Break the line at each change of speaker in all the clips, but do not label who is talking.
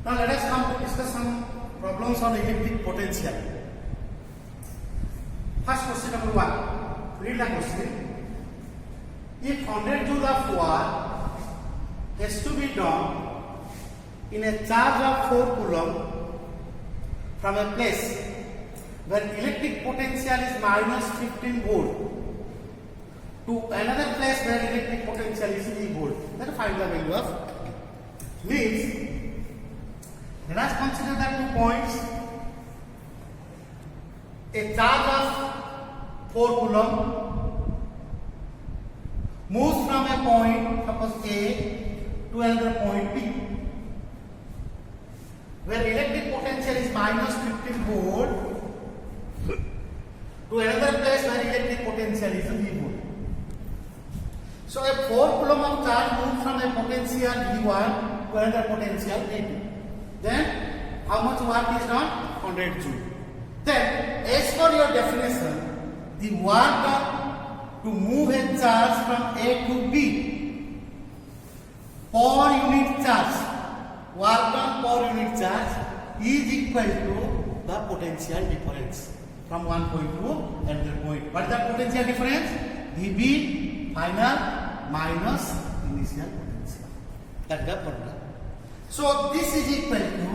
Now let us come to discuss some problems on electric potential. First question number 1. Read the question. If 100 joule of power has to be done in a charge of 4 coulomb from a place where electric potential is minus 15 volt to another place where electric potential is E volt, then find the value of means. Let us consider the 2 points. A charge of 4 coulomb moves from a point, suppose A, to another point B, where electric potential is minus 15 volt to another place where electric potential is V volt. So a 4 coulomb of charge moves from a potential V1 to another potential V2. Then how much work is done? 100 joule. Then as per your definition, the work done to move a charge from A to B per unit charge, work done per unit charge is equal to the potential difference from one point to another point. What is the potential difference? Vb final minus initial potential. That is the formula. So this is equal to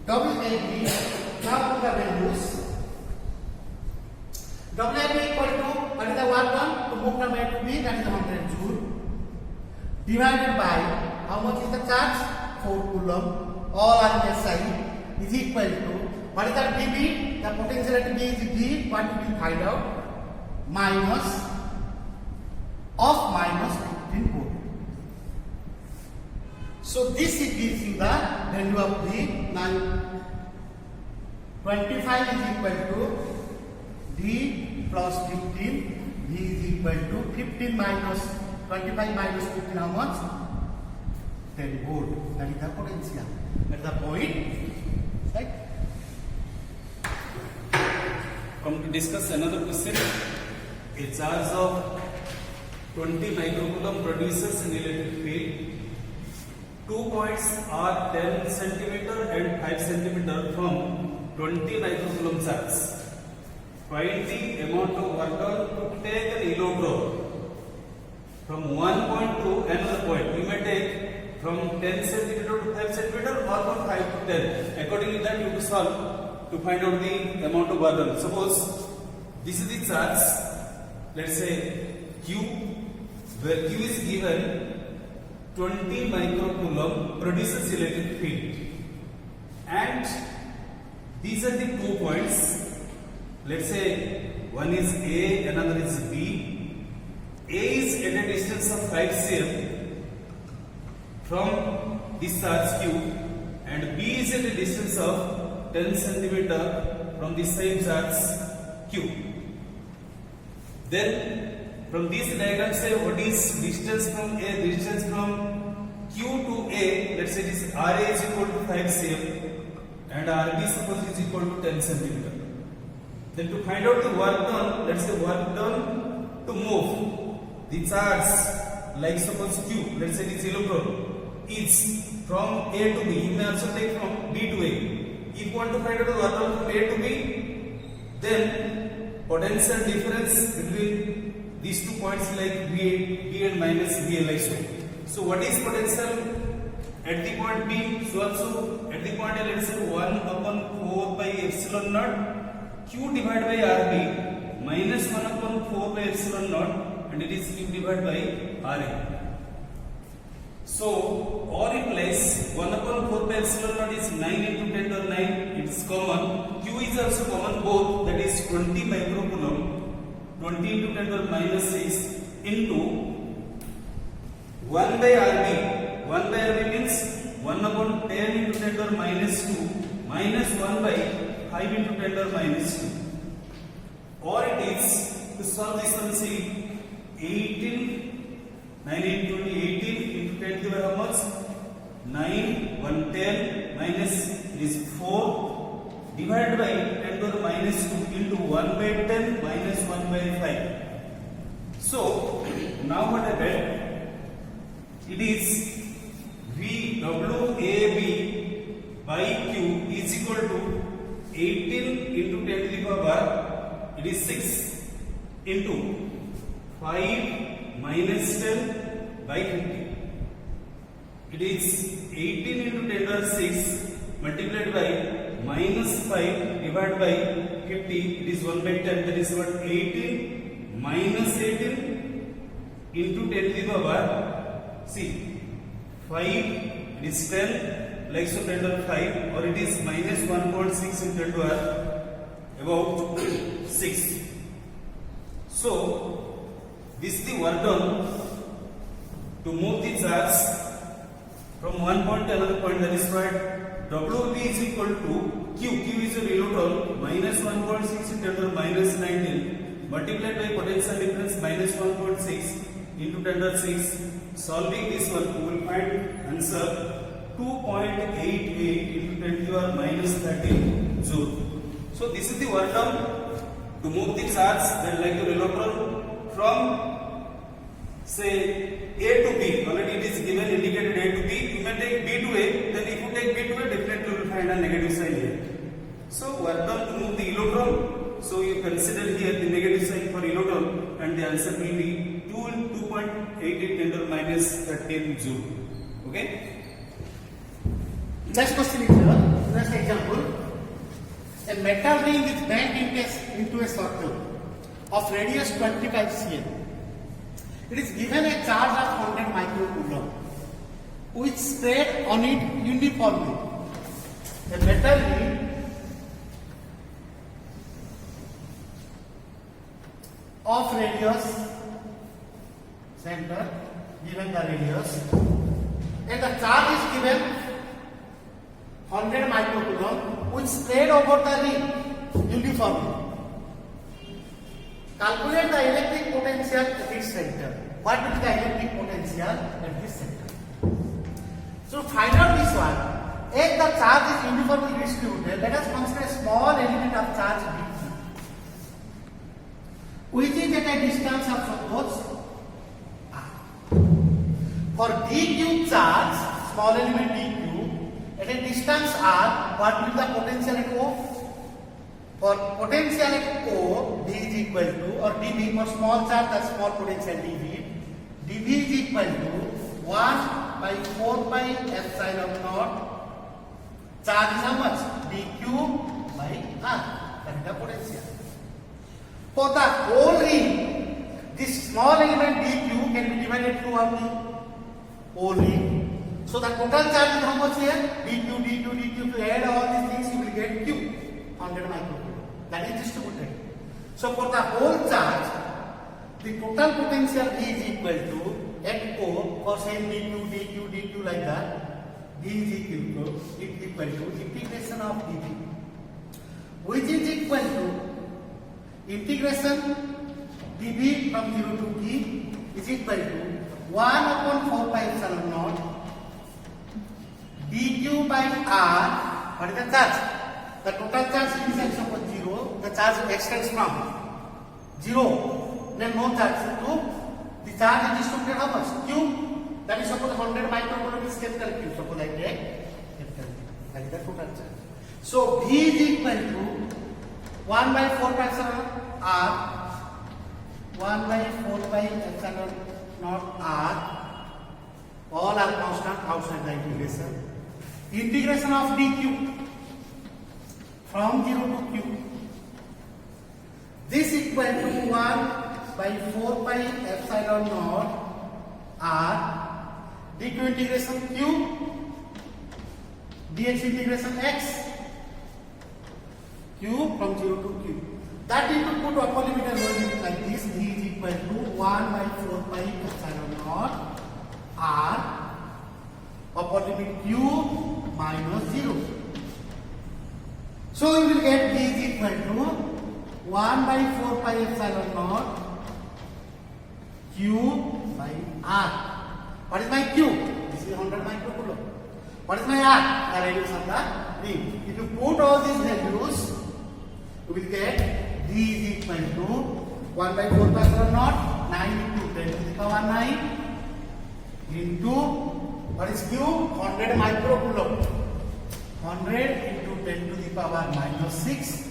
WAB. Now put the values. WAB equal to what is the work done to move from A to B, that is 100 joule, divided by how much is the charge? 4 coulomb, all on the side, is equal to what is that Vb? The potential at B is V, what we will find out, minus of minus 15 volt. So this gives you the value of V. Now 25 is equal to V plus 15. V is equal to 15 minus 25 minus 15, how much? 10 volt. That is the potential at the point, right?
Come to discuss another question. A charge of 20 microcoulomb produces an electric field. 2 points are 10 cm and 5 cm from 20 microcoulomb charge. Find the amount of work done to take an electrode from one point to another point. You may take from 10 cm to 5 cm or from 5 to 10. Accordingly, that you solve to find out the amount of work done. Suppose this is the charge, let's say Q, where Q is given 20 microcoulomb produces electric field, and these are the 2 points. Let's say one is A, another is B. A is at a distance of 5 cm from this charge Q, and B is at a distance of 10 cm from this same charge Q. Then from this diagram, say what is distance from A, distance from Q to A, let's say this RA is equal to 5 cm and RB suppose is equal to 10 cm. Then to find out the work done, let's say work done to move the charge, like suppose Q, let's say this electron is from A to B. You may also take from B to A. If you want to find out the work done from A to B, then potential difference between these 2 points like B and minus VA like so. So what is potential at the point B? So also at the point A, let's say 1 upon 4 by epsilon naught Q divided by RB minus 1 upon 4 by epsilon naught, and it is Q divided by RA. So or in place 1 upon 4 by epsilon naught is 9 into 10 to the 9, it is common. Q is also common both, that is 20 microcoulomb. 20 into 10 to the minus 6 into 1 by RB. 1 by RB means 1 upon 10 into 10 to the minus 2 minus 1 by 5 into 10 to the minus 2. Or it is, to solve this one, see 18, 9 into 20, 18 into 10 to the how much? 9, 110 minus is 4 divided by 10 to the minus 2 into 1 by 10 minus 1 by 5. So now what happened? It is VWAB by q is equal to 18 into 10 to the power, it is 6 into 5 minus 10 by 50. It is 18 into 10 to the power 6 multiplied by minus 5 divided by 50. It is 1 by 10. That is what 18 minus 18 into 10 to the power. See, 5 it is 10 like so 10 to the 5, or it is minus 1.6 into 10 to the about 6. So this is the work done to move the charge from one point to another point. That is what WB is equal to Q. Q is a reload minus 1.6 into 10 to the minus 19 multiplied by potential difference minus 1.6 into 10 to the 6. Solving this one, we will find answer 2.88 into 10 to the minus 13 joule. So this is the work done to move the charge that like a reload from say A to B. Already it is given indicated A to B. You may take B to A. Then if you take B to A, definitely you will find a negative sign here. So work done to move the electron. So you consider here the negative sign for electron, and the answer will be 2.88 10 to the minus 13 joule. Okay.
Next question is here. Next example. A metal ring is bent into a circle of radius 25 cm. It is given a charge of 100 microcoulomb, which spread on it uniformly. A metal ring of radius center, given the radius, and the charge is given 100 microcoulomb, which spread over the ring uniformly. Calculate the electric potential at its center. What will be the electric potential at this center? So find out this one. If the charge is uniformly distributed, let us consider a small element of charge dq, which is at a distance of suppose r. For dq charge, small element dq, at a distance r, what will be the potential at O? For potential at O, d is equal to, or dV, for small charge, the small potential dV, dV is equal to 1 by 4 pi epsilon naught. Charge is how much? dq by r. That is the potential. For the whole ring, this small element dq can be divided throughout the whole ring. So the total charge is how much here? dq, dq, dq. To add all these things, you will get q, 100 microcoulomb. That is distributed. So for the whole charge, the total potential is equal to at O, for same dq, dq, dq like that, d is equal to integration of dv, which is equal to integration dv from 0 to t is equal to 1 upon 4 pi epsilon naught dq by r. What is the charge? The total charge is suppose 0. The charge extends from 0. Then no charge. So the charge is distributed how much? Q. That is suppose 100 microcoulomb is capital Q. Suppose I take capital Q. That is the total charge. So V is equal to 1 by 4 pi epsilon r. 1 by 4 pi epsilon naught r. All are constant outside the integration. Integration of dq from 0 to q. This equal to 1 by 4 pi epsilon naught r dq integration q dx integration x q from 0 to q. That you could put upper limit and lower limit like this. D is equal to 1 by 4 pi epsilon naught r upper limit q minus 0. So you will get D is equal to 1 by 4 pi epsilon naught q by r. What is my q? This is 100 microcoulomb. What is my r? The radius of the ring. If you put all these values, you will get D is equal to 1 by 4 pi epsilon naught 9 into 10 to the power 9 into what is q? 100 microcoulomb. 100 into 10 to the power minus 6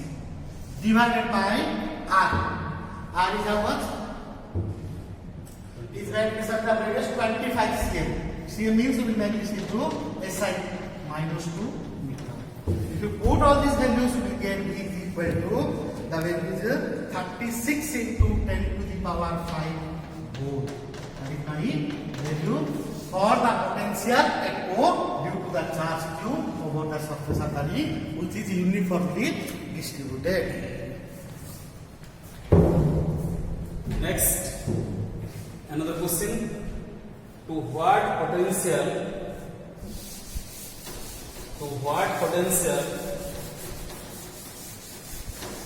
divided by R. R is how much? Is right beside the radius 25 cm. Cm means we will make this into SI minus 2 meter. If you put all these values, you will get V is equal to the value is 36 into 10 to the power 5 volt. That is my value for the potential at O due to the charge Q over the surface of the ring, which is uniformly distributed.
Next, another question: to what potential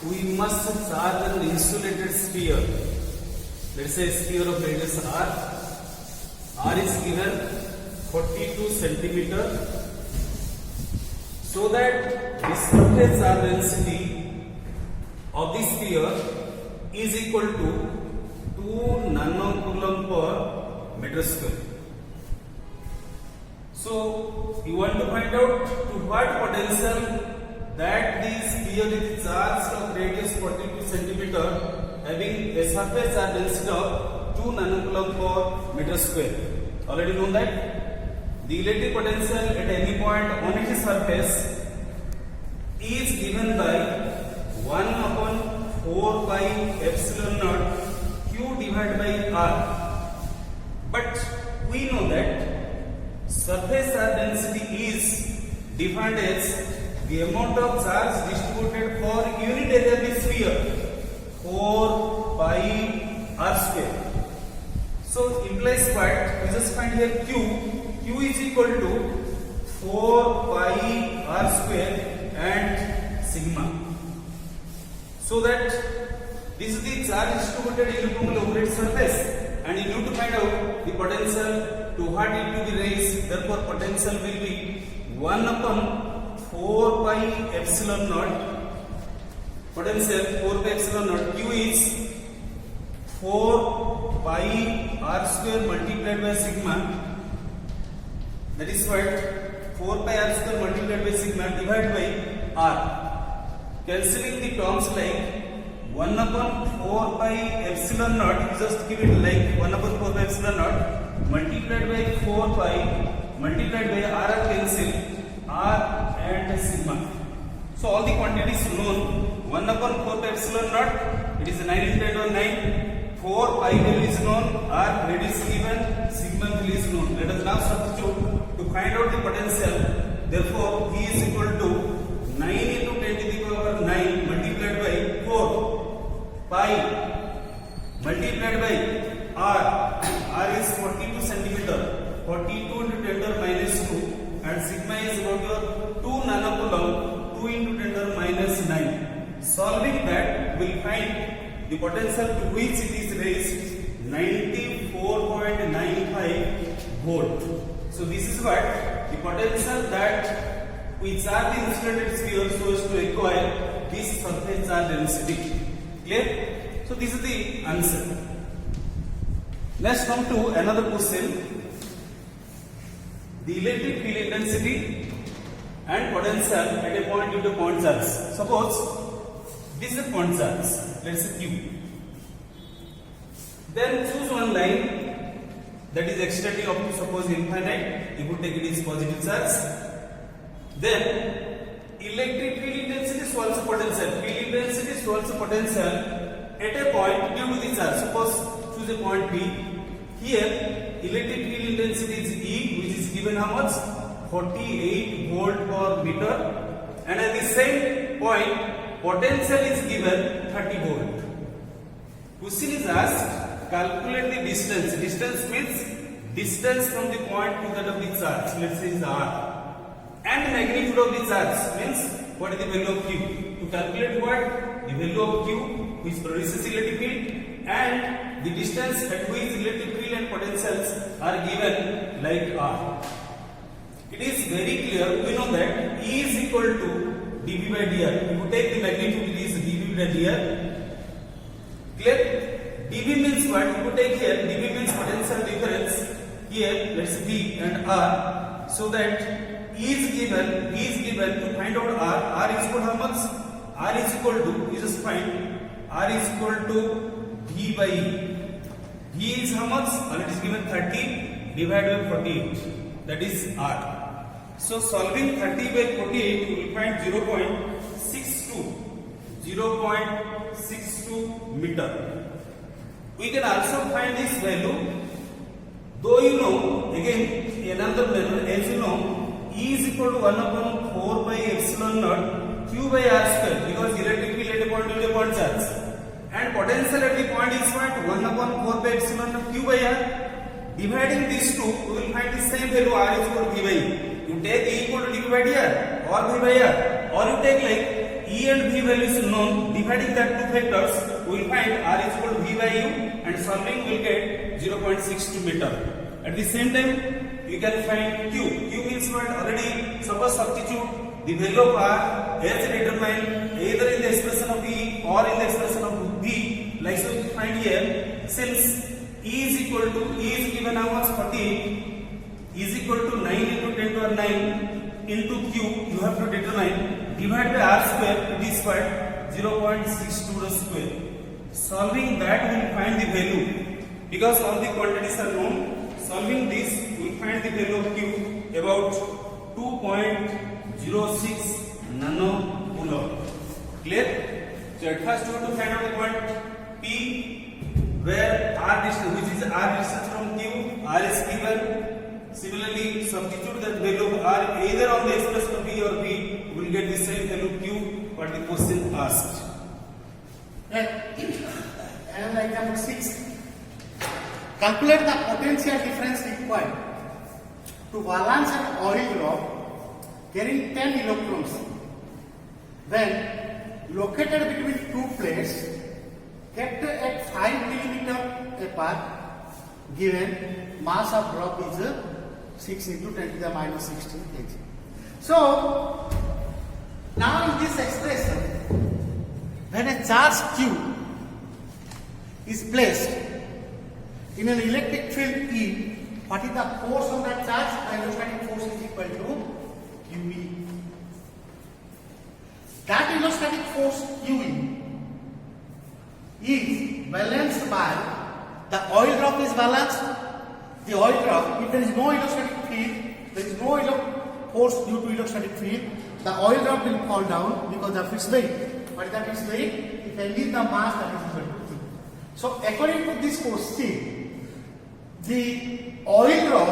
we must charge an insulated sphere? Let's say a sphere of radius R. R is given 42 centimeter, so that the surface charge density of the sphere is equal to 2 nanocoulomb per meter square. So you want to find out to what potential that the sphere is charged of radius 42 centimeter having a surface charge density of 2 nanocoulomb per meter square. Already known that the electric potential at any point on its surface is given by 1 upon 4 pi epsilon naught Q divided by R. But we know that surface charge density is defined as the amount of charge distributed for unit area of the sphere, 4 pi R square. So implies what? We just find here Q. Q is equal to 4 pi R square and sigma. So that this is the charge distributed uniformly over its surface, and you need to find out the potential to what it will be raised. Therefore, potential will be 1 upon 4 pi epsilon naught. Potential 4 pi epsilon naught. Q is 4 pi R square multiplied by sigma. That is what 4 pi R square multiplied by sigma divided by R. Cancelling the terms like 1 upon 4 pi epsilon naught, you just give it like 1 upon 4 pi epsilon naught multiplied by 4 pi multiplied by R cancel R and sigma. So all the quantities known. 1 upon 4 pi epsilon naught, it is 9 into 10 over 9. 4 pi value is known, R radius given, sigma value is known. Let us now substitute to find out the potential. Therefore, V is equal to 9 into 10 to the power 9 multiplied by 4 pi multiplied by R. R is 42 centimeter. 42 into 10 to the minus 2, and sigma is about your 2 nanocoulomb. 2 into 10 to the minus 9. Solving that, we will find the potential to which it is raised 94.95 volt. So this is what the potential that we charge the insulated sphere so as to acquire this surface charge density. Clear? So this is the answer. Let's come to another question. The electric field intensity and potential at a point due to point charge. Suppose this is a point charge. Let's say Q. Then choose one line that is extending up to suppose infinite. You would take it as positive charge. Then electric field intensity is also potential. Field intensity is also potential at a point due to the charge. Suppose choose a point P. Here electric field intensity is E, which is given how much? 48 volt per meter, and at the same point potential is given 30 volt. Question is asked, calculate the distance. Distance means distance from the point to that of the charge. Let's say is R. And magnitude of the charge means what is the value of Q. To calculate what? The value of Q, which produces electric field, and the distance at which electric field and potentials are given like R. It is very clear, we know that E is equal to dV by dr. If you take the magnitude, it is dV by dr. Clear? dV means what? If you take here, dV means potential difference. Here, let's V and R. So that E is given to find out R is equal to how much? R is equal to, you just find R is equal to V by E. V is how much? And it is given 30 divided by 48. That is R. So solving 30 by 48, you will find 0.62 meter. We can also find this value. Though you know, again another manner, as you know, E is equal to 1 upon 4 by epsilon naught Q by R square, because electric field at a point will be a point charge, and potential at the point is what? 1 upon 4 by epsilon naught Q by R. Dividing these two, we will find the same value R is equal to V by E. You take E equal to dV by dr or V by R, or you take like E and V values known, dividing that two factors, we will find R is equal to V by U, and solving will get 0.62 meter. At the same time, you can find Q. Q means what? Already, suppose substitute the value of R as determined either in the expression of E or in the expression of V. Like so, we find here, since E is given how much? 48 is equal to 9 into 10 to the 9 into Q. You have to determine, divide by R square, it is what? 0.62 square. Solving that, we will find the value, because all the quantities are known. Solving this, we will find the value of Q about 2.06 nanocoulomb. Clear? So at first you have to find out the point P, where R distance, which is R distance from Q, R is given. Similarly, substitute that value of R either on the expression of P or V, we will get the same value Q what the question asked.
And like number 6. Calculate the potential difference required to balance an oil drop carrying 10 electrons when located between two plates kept at 5 mm apart, given mass of drop is 6 into 10 to the minus 16 kg. So now in this expression, when a charge Q is placed in an electric field E, what is the force on that charge? The electrostatic force is equal to QE. That electrostatic force QE is balanced by the oil drop is balanced. The oil drop, if there is no electrostatic field, there is no force due to electrostatic field, the oil drop will fall down because of its weight. What is that its weight? If I leave the mass, that is equal to Q. So according to this question, the oil drop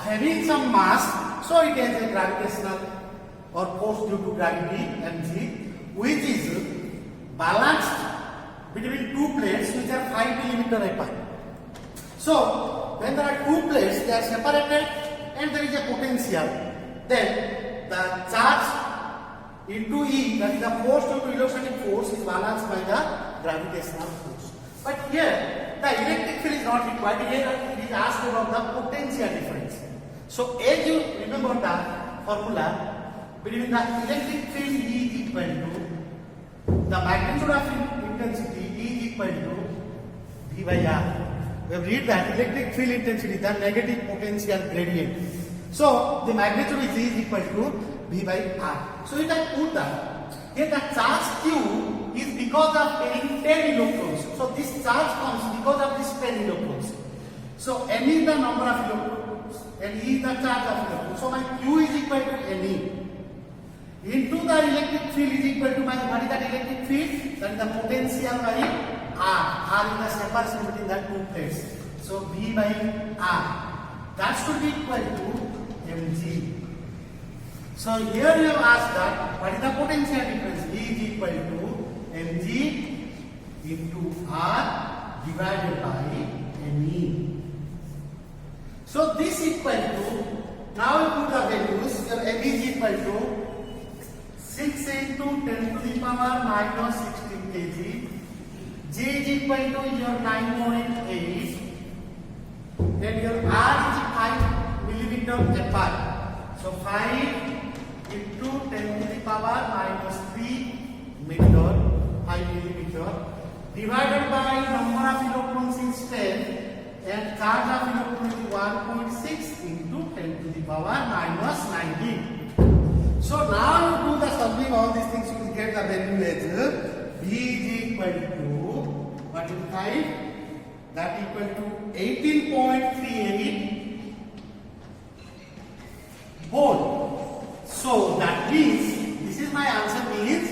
having some mass, so it has a gravitational or force due to gravity mg, which is balanced between two plates which are 5 mm apart. So when there are two plates, they are separated and there is a potential, then the charge into E, that is the force due to electrostatic force, is balanced by the gravitational force. But here the electric field is not required. Here it is asked about the potential difference. So as you remember the formula, between the electric field E is equal to the magnitude of intensity E is equal to V by R. We have read that electric field intensity, the negative potential gradient. So the magnitude is equal to V by R. So if I put that, here the charge Q is because of carrying 10 electrons. So this charge comes because of this 10 electrons. So N is the number of electrons and E is the charge of electrons. So my Q is equal to Ne. Into the electric field is equal to my, what is that electric field? That is the potential by R. R is the separation between the two plates. So V by R. That should be equal to mg. So here you have asked that what is the potential difference? V is equal to mg into R divided by Ne. So this equal to, now we put the values, your mg is equal to 6 into 10 to the power minus 16 kg. J is equal to your 9.8 and your R is 5 mm apart. So 5 into 10 to the power minus 3 meter, 5 millimeter, divided by number of electrons is 10. and charge of electron is 1.6 into 10 to the power minus 19. So now you do the solving all these things, you will get the value as B is equal to, what you find? That equal to 18.38 volt. So that means, this is my answer means,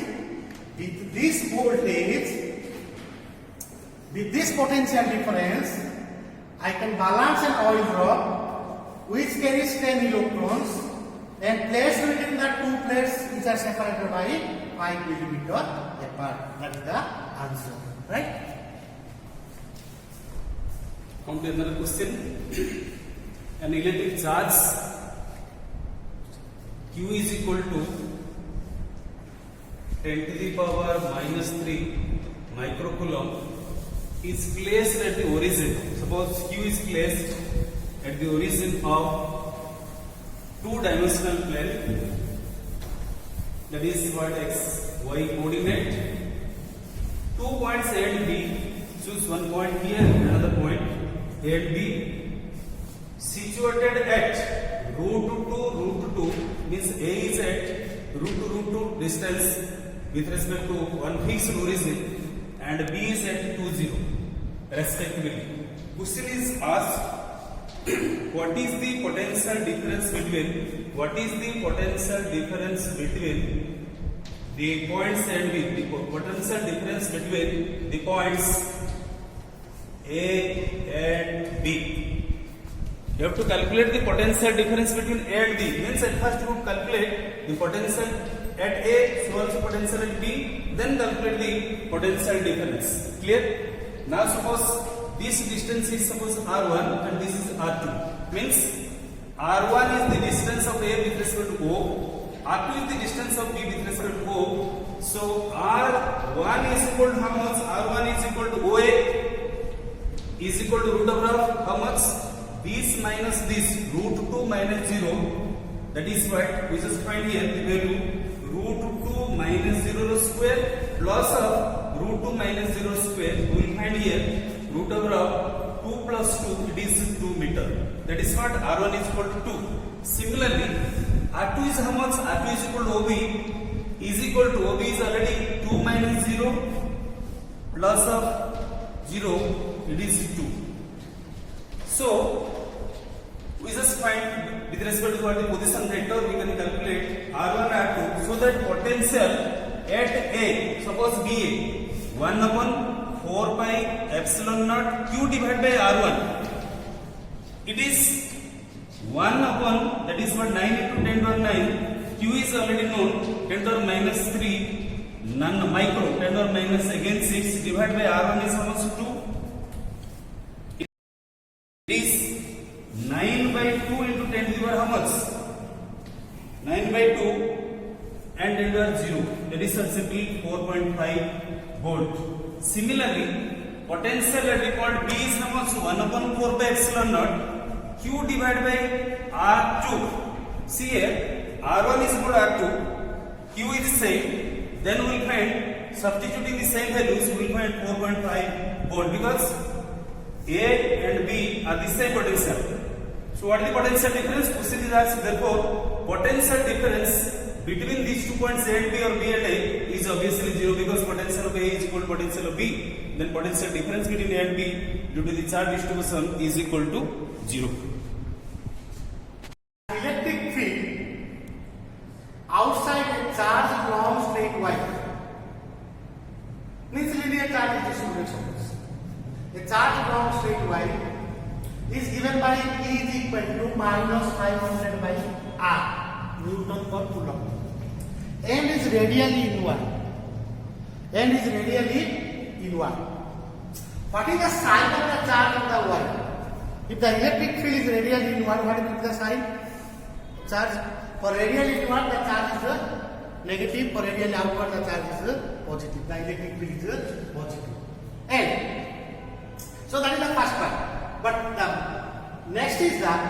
with this voltage, with this potential difference, I can balance an oil drop which carries 10 electrons and place between the two plates which are separated by 5 millimeter apart. That is the answer, right?
Come to another question. An electric charge Q is equal to 10 to the power minus 3 microcoulomb is placed at the origin. Suppose Q is placed at the origin of two-dimensional plane, that is what x, y coordinate. 2 points A and B, choose one point here and another point A and B, situated at root 2 means A is at root 2 distance with respect to one fixed origin and B is at 2, 0 respectively. Question is asked, what is the potential difference between the points and B? The potential difference between the points A and B. You have to calculate the potential difference between A and B. Means at first you would calculate the potential at A, so also potential at B, then calculate the potential difference. Clear? Now suppose this distance is suppose R1 and this is R2. Means R1 is the distance of A with respect to O, R2 is the distance of B with respect to O. So R1 is equal to how much? R1 is equal to OA is equal to root over how much? This minus this, root 2 minus 0, that is what we just find here the value root 2 minus 0 square plus of root 2 minus 0 square. We will find here root over 2 plus 2, it is 2 meter. That is what R1 is equal to 2. Similarly, R2 is how much? R2 is equal to OB is equal to, OB is already 2 minus 0 plus of 0, it is 2. So, we just find with respect to what the position vector, we can calculate R1 R2, so that potential at A, suppose BA, 1 upon 4 pi epsilon naught Q divided by R1. It is 1 upon, that is what 9 into 10 to the 9, Q is already known, 10 to the minus 3, none micro, 10 to the minus again 6, divided by R1 is how much? 2. It is 9 by 2 into 10 to the power how much? 9 by 2 and 10 to the 0. That is simply 4.5 volt. Similarly, potential at the point B is how much? 1 upon 4 by epsilon naught Q divided by R2. See here, R1 is equal to R2, Q is the same. Then we will find, substituting the same values, we will find 4.5 volt because A and B are the same potential. So what is the potential difference? Question is asked. Therefore, potential difference between these 2 points A and B or B and A is obviously 0 because potential of A is equal to potential of B. Then potential difference between A and B due to the charge distribution is equal to 0.
Electric field outside a charge long straight wire means linear charge is distributed. Suppose a charge long straight wire is given by E is equal to minus 500 by R Newton per coulomb. End is radially inward. End is radially inward. What is the sign of the charge on the wire? If the electric field is radially inward, what is the sign? Charge. For radially inward, the charge is negative. For radially outward, the charge is positive. The electric field is positive. And so that is the first part. But the next is that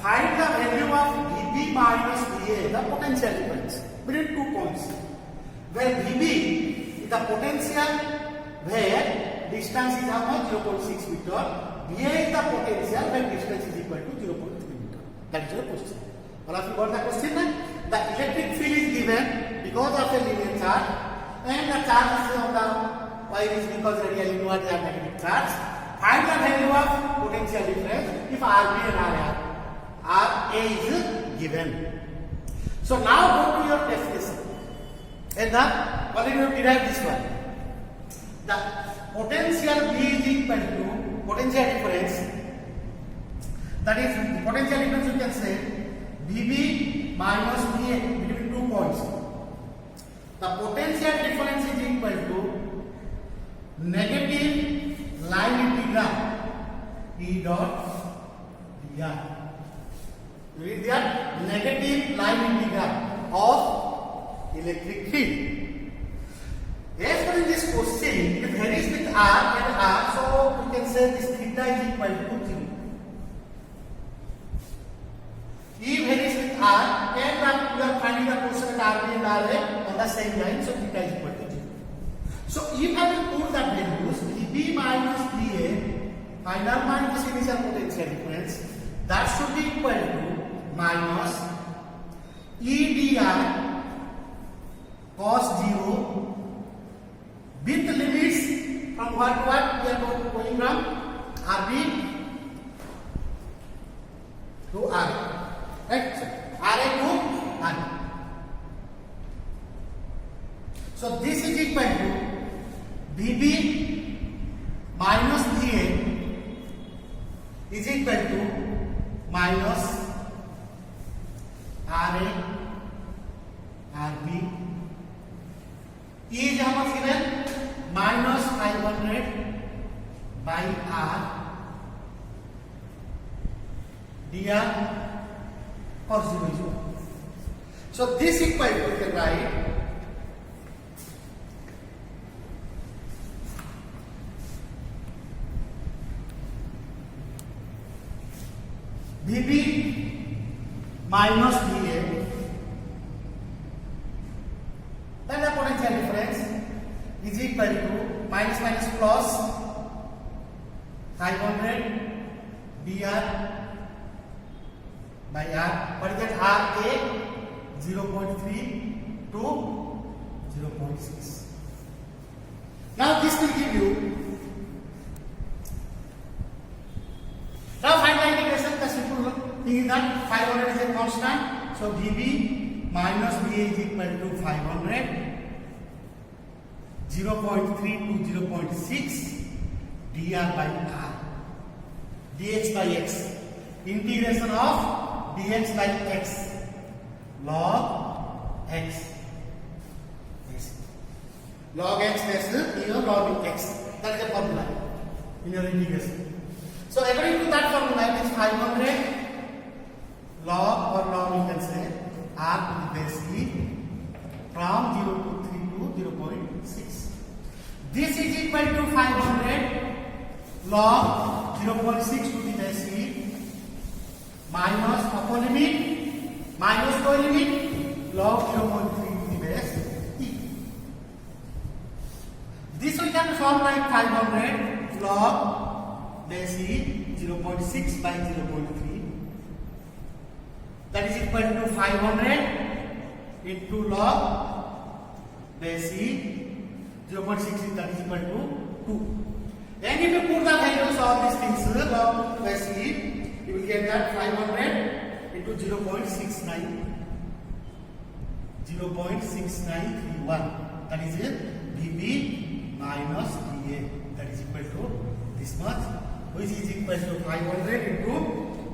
find the value of VB minus VA, the potential difference between 2 points. Where VB is the potential where distance is how much? 0.6 meter. VA is the potential when distance is equal to 0.3 meter. That is your question. All of you got the question? The electric field is given because of a linear charge, and the charge is on the wire is because radial inward they are negative charge. Find the value of potential difference if RB and RA is given. So now go to your definition. And already you derive this one. The potential B is equal to potential difference. That is the potential difference you can say VB minus VA between 2 points. The potential difference is equal to negative line integral E dot dr. You read that negative line integral of electric field. As per in this question, it varies with R and R, so we can say this theta is equal to 0. E varies with R, and we are finding the portion at RB and RA on the same line, so theta is equal to 0. So if I will put that values, VB minus VA, final minus initial potential difference, that should be equal to minus EDR cos 0 with limits from what to what we are going from RB to RA. Right? So, RA to RB. So this is equal to VB minus VA is equal to minus RA RB. E is how much given? Minus 500 by R dr cos 0 is 1. So this equal to, you can write VB minus VA, then the potential difference is equal to minus minus plus 500 dr by R. What is that? RA 0.3 to 0.6. Now this will give you. Now find the integration. The simple thing is that 500 is a constant. So VB minus VA is equal to 500, 0.3 to 0.6 dr by R, dx by x. Integration of dx by x, log x. Log x is your log x. That is the formula in your integration. So according to that formula, it is 500 log or log you can say R to the base E from 0 to 3 to 0.6. This is equal to 500 log 0.6 to the base E minus upper limit minus lower limit log 0.3 to the base E. This we can solve like 500 log base E 0.6 by 0.3. That is equal to 500 into log base E 0.6, that is equal to 2. And if you put the values of these things log base E, you will get that 500 into 0.69. 0.6931. That is VB minus VA. That is equal to this much, which is equal to 500 into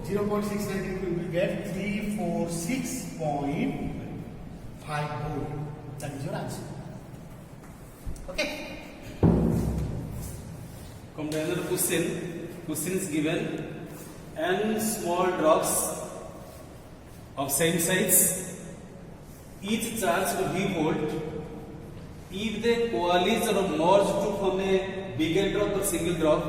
0.69, we will get 346.5 volt. That is your answer. Okay.
Come to another question. Question is given: n small drops of same size, each charged V volt. If they coalesce or merge to form a bigger drop or single drop,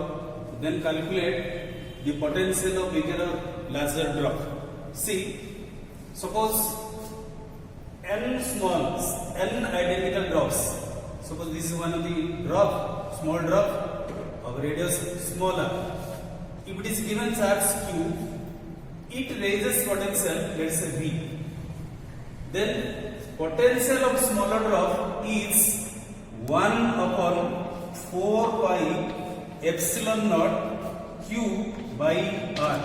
then calculate the potential of bigger or larger drop. See, suppose n identical drops. Suppose this is one of the drop, small drop of radius smaller. if it is given charge Q, it raises potential, let's say V. Then potential of smaller drop is 1 upon 4 pi epsilon naught Q by R.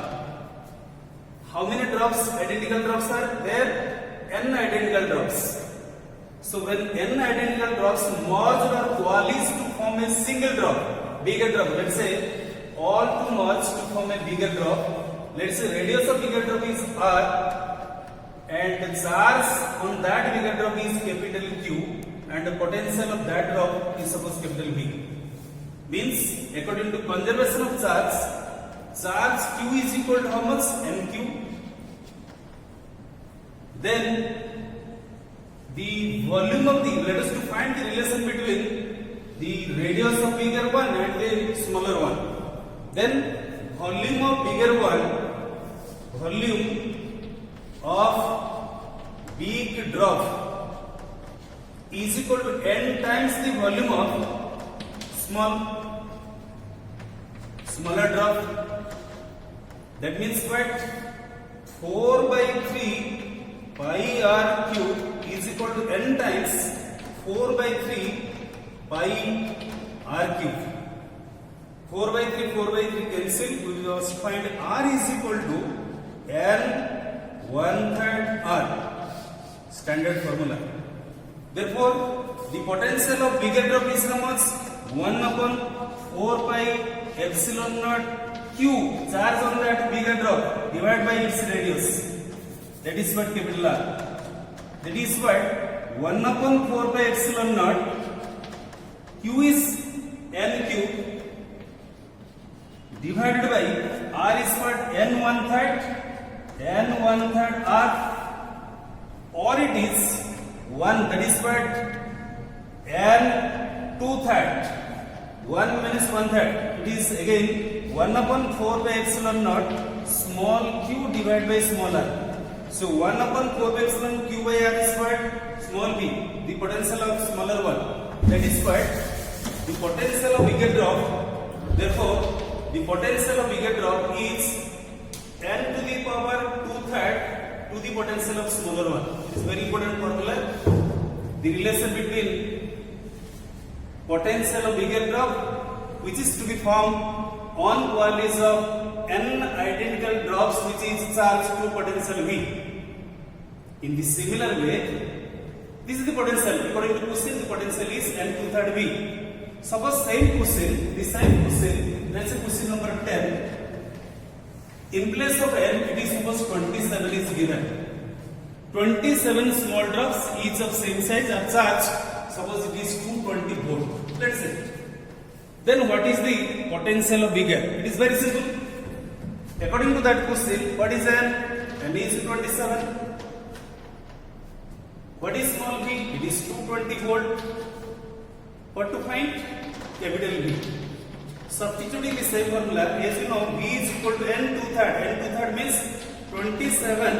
How many drops, identical drops are there? N identical drops. So when N identical drops merge or coalesce to form a single drop, bigger drop, let's say all to merge to form a bigger drop. Let's say radius of bigger drop is R and the charge on that bigger drop is capital Q and the potential of that drop is suppose capital V. Means according to conservation of charge, charge Q is equal to how much? NQ. Then the volume of the, let us to find the relation between the radius of bigger one and the smaller one. Then volume of bigger one, volume of big drop is equal to n times the volume of smaller drop. That means what? 4 by 3 pi r cube is equal to n times 4 by 3 pi r cube. 4 by 3 cancel. We will find r is equal to n 1/3 r. Standard formula. Therefore, the potential of bigger drop is how much? 1 upon 4 pi epsilon naught q, charge on that bigger drop, divided by its radius. That is what capital R. That is what 1 upon 4 pi epsilon naught q is n cube divided by r is what? n 1/3 r, or it is 1, that is what? n 2/3. 1 minus 1/3. It is again 1 upon 4 by epsilon naught small q divided by small r. So 1 upon 4 by epsilon q by r is what? Small b. The potential of smaller one. That is what? The potential of bigger drop. Therefore, the potential of bigger drop is n to the power 2/3 to the potential of smaller one. It is very important formula. The relation between potential of bigger drop, which is to be formed on coalescence of n identical drops, which is charged to potential V. In the similar way, this is the potential. According to question, the potential is n 2/3 V. Suppose same question, let's say question number 10. In place of n, it is suppose 27 is given. 27 small drops, each of same size, are charged. Suppose it is 220 volt. Let's say. Then what is the potential of bigger? It is very simple. According to that question, what is n? N is 27. What is small v? It is 220 volt. What to find? Capital V. Substituting the same formula, as you know, V is equal to n 2/3. N 2/3 means 27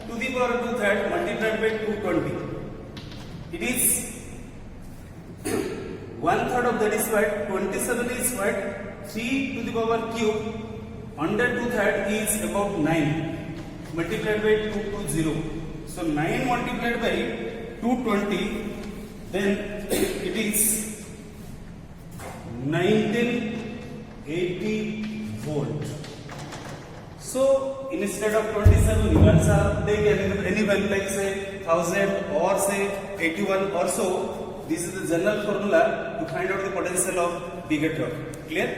to the power 2/3 multiplied by 220. It is 1/3 of that is what? 27 is what? 3 to the power cube. Under 2/3 is about 9 multiplied by 220. So 9 multiplied by 220, then it is 1980 volt. So instead of 27, you can take any value like say 1000 or say 81 or so. This is the general formula to find out the potential of bigger drop. Clear?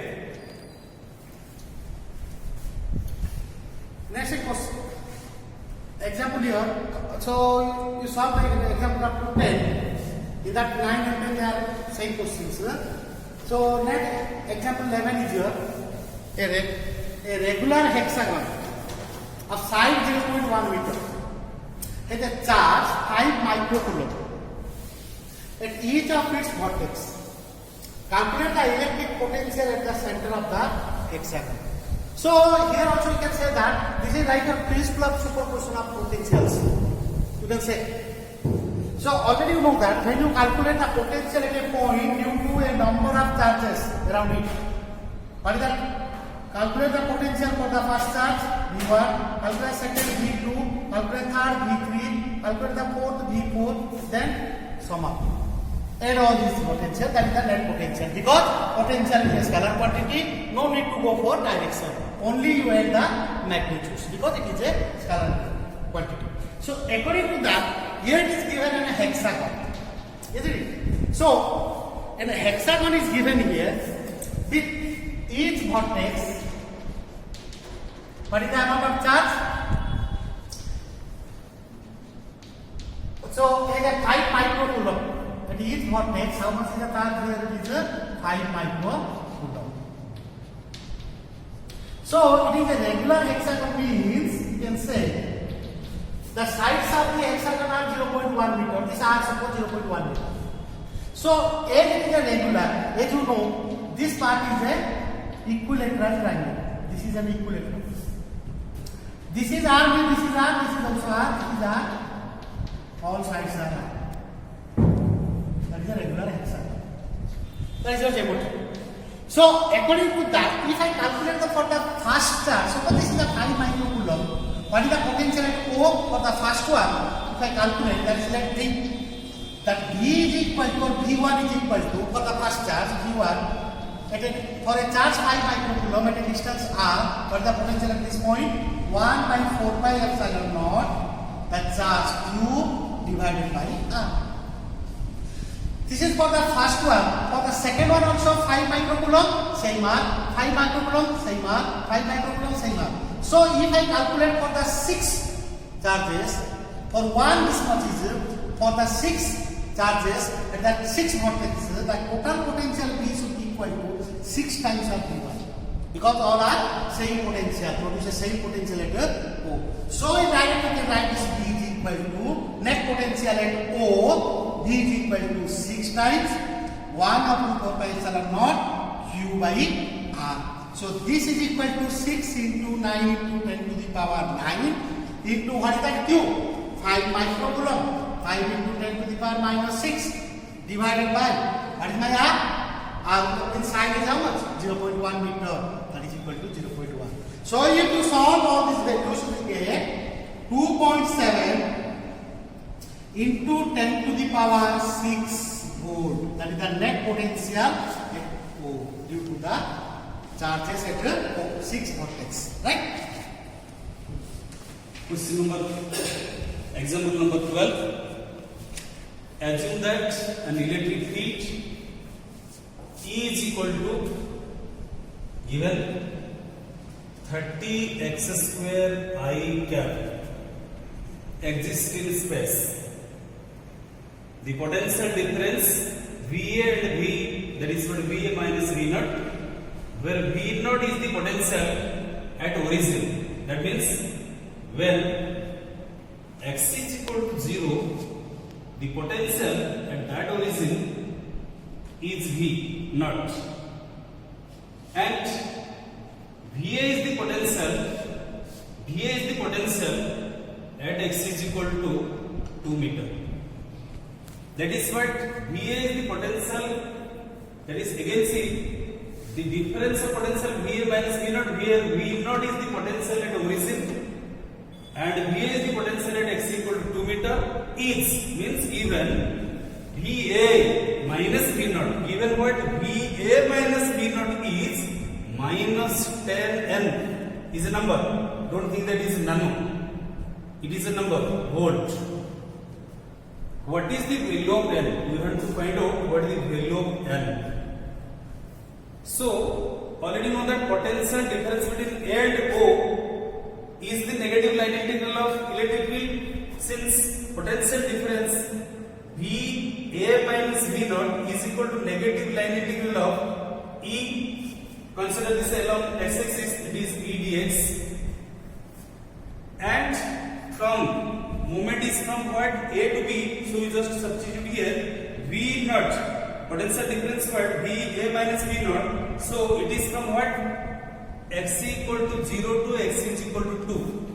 Next question. Example here. So you solve the example up to 10. In that 9 and 10 they are same questions. So next example 11 is here. A regular hexagon of side 0.1 meter has a charge 5 microcoulomb at each of its vertex. Calculate the electric potential at the center of the hexagon. So here also you can say that this is like a Friis-Plug superposition of potentials. You can say. So already you know that when you calculate the potential at a point due to a number of charges around it. What is that? Calculate the potential for the first charge V1, calculate second V2, calculate third V3, calculate the fourth V4, then sum up. Add all these potential, that is the net potential. Because potential is a scalar quantity, no need to go for direction. Only you add the magnitudes because it is a scalar quantity. So according to that, here it is given in a hexagon, isn't it? So in a hexagon is given here with each vortex. What is the amount of charge? So it is a 5 microcoulomb. At each vortex, how much is the charge here? It is a 5 microcoulomb. So it is a regular hexagon means you can say the sides of the hexagon are 0.1 meter. These are suppose 0.1 meter. So as it is a regular, as you know, this part is a equilateral triangle. This is an equilateral. This is R, this is R, this is also R, this is R. All sides are R. That is a regular hexagon. That is what about it. So according to that, if I calculate for the first charge, suppose this is a 5 microcoulomb. What is the potential at O for the first one? If I calculate, that is like D. That V is equal to, or V1 is equal to, for the first charge, V1, for a charge 5 microcoulomb at a distance R, what is the potential at this point? 1 by 4 pi epsilon naught, the charge Q divided by R. This is for the first one. For the second one also 5 microcoulomb, same R, 5 microcoulomb, same R, 5 microcoulomb, same R. So if I calculate for the 6 charges, for one this much is, for the 6 charges at that 6 vortexes, the total potential V should be equal to 6 times of V1. Because all are same potential, produce the same potential at O. So in direct we can write this V is equal to net potential at O, V is equal to 6 times 1 upon 4 pi epsilon naught Q by R. So this is equal to 6 into 9 into 10 to the power 9 into what is that Q? 5 microcoulomb. 5 into 10 to the power minus 6 divided by, what is my R? R inside is how much? 0.1 meter. That is equal to 0.1. So you have to solve all these values, you will get 2.7 into 10 to the power 6 volt. That is the net potential at O due to the charges at 6 vortex, right?
Question number, example number 12. Assume that an electric field E is equal to given 30 x square I cap exists in space. The potential difference VA and V, that is what VA minus V naught, where V naught is the potential at origin. That means when x is equal to 0, the potential at that origin is V naught, and VA is the potential at x is equal to 2 meter. That is what VA is the potential. That is again see the difference of potential VA minus V naught, where V naught is the potential at origin and VA is the potential at x equal to 2 meter is means given VA minus V naught, given what VA minus V naught is minus 10N is a number. Don't think that is nano. It is a number, volt. What is the value of N? We have to find out what is the value of N. So already know that potential difference between A and O is the negative line integral of electric field. Since potential difference VA minus V naught is equal to negative line integral of E, consider this along x-axis, it is E dx, and from movement is from what A to B, so we just substitute here V naught, potential difference what VA minus V naught, so it is from what x equal to 0 to x is equal to 2,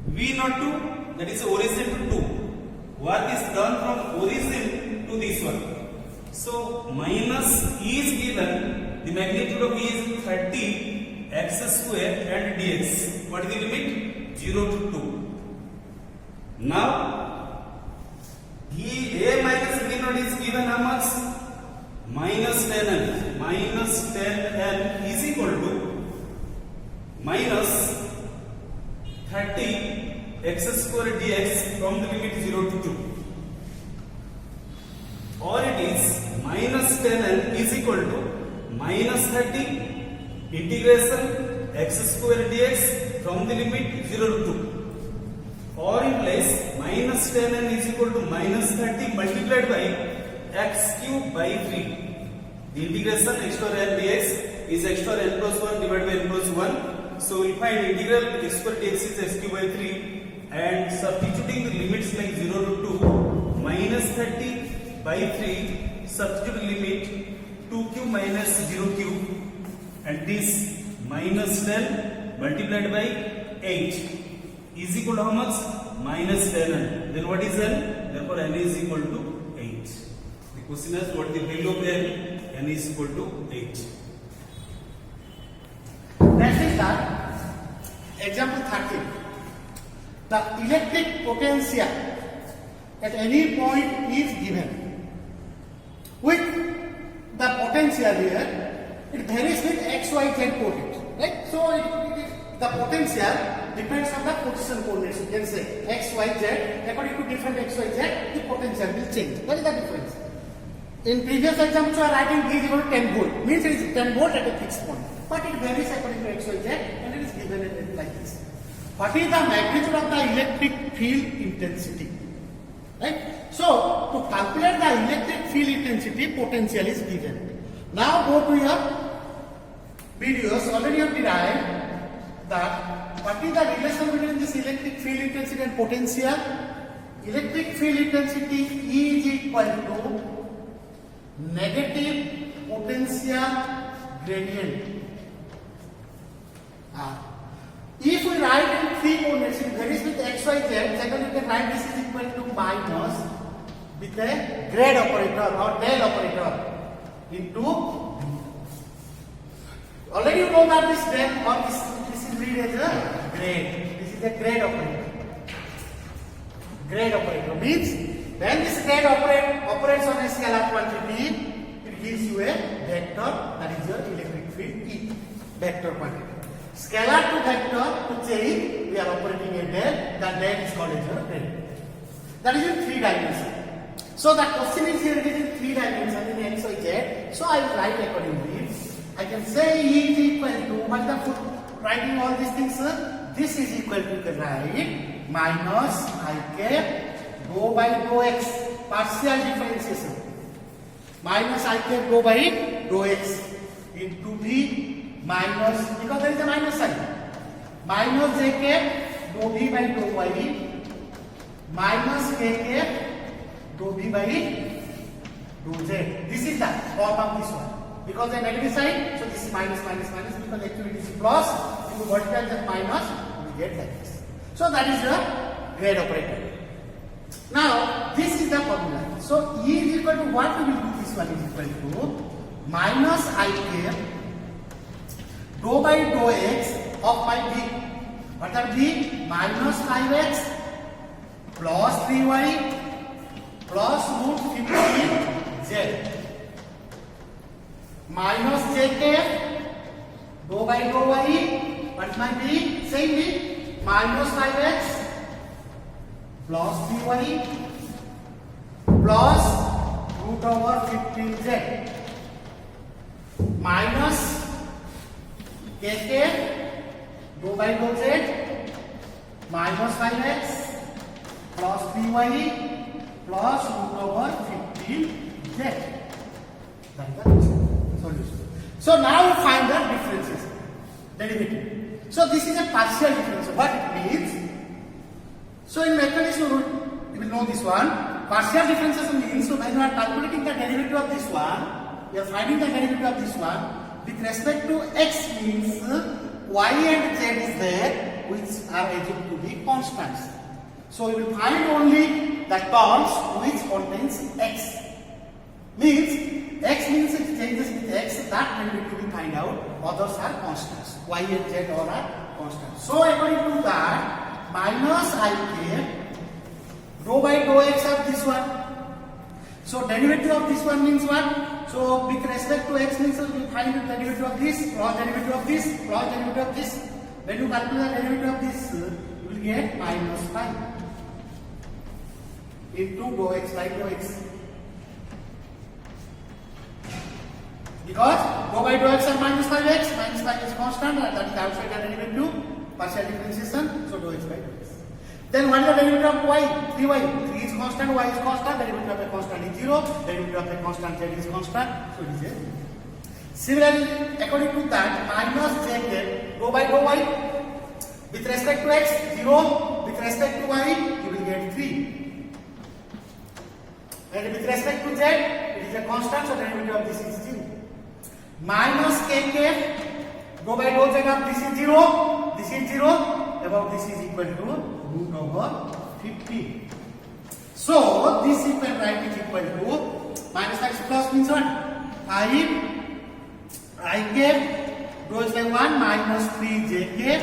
V naught to, that is origin to 2. Work is done from origin to this one. So minus E is given, the magnitude of E is 30 x square and dx. What is the limit? 0 to 2. Now a minus b naught is given how much? Minus 10n. Minus 10n is equal to minus 30 x square dx from the limit 0 to 2. Or it is minus 10n is equal to minus 30 integration x square dx from the limit 0 to 2. Or in place minus 10n is equal to minus 30 multiplied by x cube by 3. The integration x square n dx is x square n plus 1 divided by n plus 1. So we will find integral x square dx is x cube by 3, and substituting the limits like 0 to 2, minus 30 by 3, substitute limit 2 cube minus 0 cube, and this minus 10 multiplied by 8 is equal to how much? Minus 10n. Then what is n? Therefore n is equal to 8. The question is what is the value of n? N is equal to 8.
Next is that example 13. The electric potential at any point is given. With the potential here, it varies with x, y, z coordinates, right? So the potential depends on the position coordinates. You can say x, y, z. According to different x, y, z, the potential will change. What is the difference? In previous example, you are writing V is equal to 10 volt. Means it is 10 volt at a fixed point. But it varies according to x, y, z, and it is given like this. What is the magnitude of the electric field intensity? Right? So, to calculate the electric field intensity, potential is given. Now go to your videos. Already you have derived that what is the relation between this electric field intensity and potential? Electric field intensity E is equal to negative potential gradient. If we write in three coordinates, it varies with x, y, z. Second, you can write this is equal to minus with a grade operator or del operator into. Already you know that this del or this is read as a grade. This is a grade operator. Grade operator means when this grade operates on a scalar quantity, it gives you a vector, that is your electric field E, vector quantity. Scalar to vector to change, we are operating a del, that del is called as your grade. That is in 3 dimensions. So the question is here, it is in 3 dimensions in x, y, z. So I will write accordingly. I can say E is equal to, what the writing all these things, this is equal to, you can write minus I cap go by dou x, partial differentiation. Minus I cap go by dou x into V minus, because there is a minus sign, minus j cap dou V by dou y minus k cap dou V by dou z. This is the form of this one. Because the negative sign, so this is minus, minus, minus, because actually it is plus, if you multiply that minus, you get like this. So that is the grade operator. Now, this is the formula. So, E is equal to what we will do, this one is equal to minus I cap dou by dou x of my V. What are V? Minus 5x plus 3y plus root 15z. Minus j cap dou by dou y, what might be? Same be minus 5x plus 3y plus root over 15z minus k cap dou by dou z minus 5x plus 3y plus root over 15z. That is the solution. So now you find the differences, derivative. So this is a partial difference. What it means? So in mechanics you will know this one. Partial differences means, so when you are calculating the derivative of this one, you are finding the derivative of this one with respect to x means y and z is there, which are assumed to be constants. So you will find only the terms which contains x. Means x means it changes with x, that derivative we find out. Others are constants. Y and z all are constants. So according to that, minus I k rho by rho x of this one. So derivative of this one means what? So with respect to x means we find the derivative of this, cross derivative of this, cross derivative of this. When you calculate the derivative of this, you will get minus 5 into rho x by rho x. Because rho by rho x are minus 5x, minus 5 is constant, and that is outside the derivative, partial differentiation, so rho x by rho x. Then what is the derivative of y? 3y. 3 is constant, y is constant, derivative of a constant is 0, derivative of a constant z is constant, so it is a 0. Similarly, according to that, minus j rho by rho y, with respect to x, 0, with respect to y, you will get 3. And with respect to z, it is a constant, so derivative of this is 0. Minus kk, rho by rho z of this is 0, this is 0, above this is equal to root over 50. So this you can write is equal to minus 5 plus means what? 5 I cap goes by 1 minus 3 j cap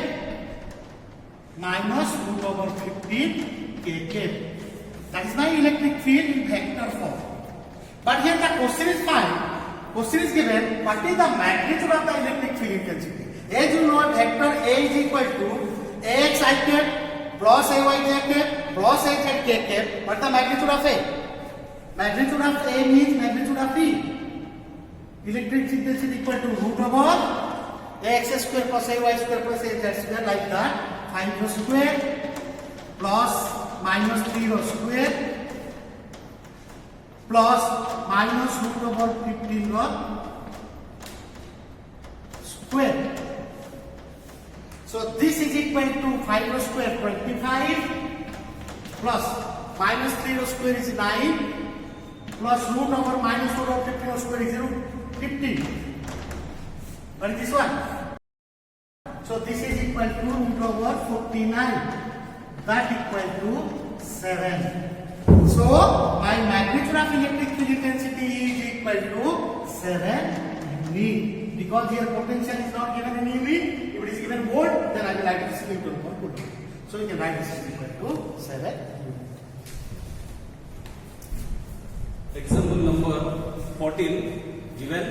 minus root over 15 k cap. That is my electric field in vector form. But here the question is fine. Question is given what is the magnitude of the electric field intensity. As you know, vector A is equal to ax I cap plus ay j cap plus az k cap. What is the magnitude of A? Magnitude of A means magnitude of E. Electric field intensity equal to root over ax square plus ay square plus az square, like that. 5 rho square plus minus 3 rho square plus minus root over 15 rho square. So this is equal to 5 rho square 25 plus minus 3 rho square is 9 plus root over minus root over 15 rho square is 0, 15. What is this one? So this is equal to root over 49. That equal to 7. So my magnitude of electric field intensity is equal to 7 unit. Because here potential is not given in unit. If it is given volt, then I will write this equal to volt. So you can write this is equal to 7 unit.
Example number 14, given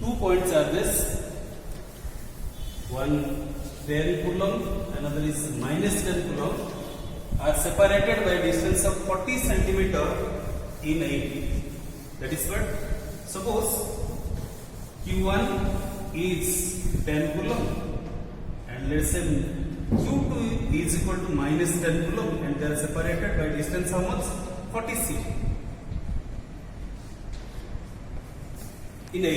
2 point charges, one 10 coulomb, another is minus 10 coulomb, are separated by a distance of 40 centimeter in a. That is what? Suppose Q1 is 10 coulomb and let's say Q2 is equal to minus 10 coulomb and they are separated by distance how much? 40 c. In A,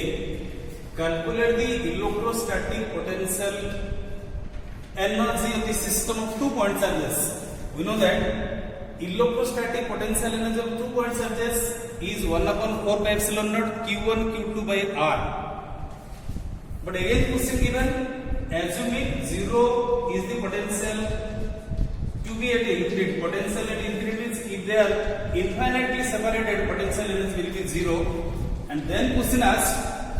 calculate the electrostatic potential energy of the system of 2 point charges. We know that electrostatic potential energy of 2 point charges is 1 upon 4 pi epsilon naught Q1 Q2 by R. But again question given, assuming 0 is the potential to be at infinity. Potential at infinity means if they are infinitely separated, potential energy will be 0. And then question asks,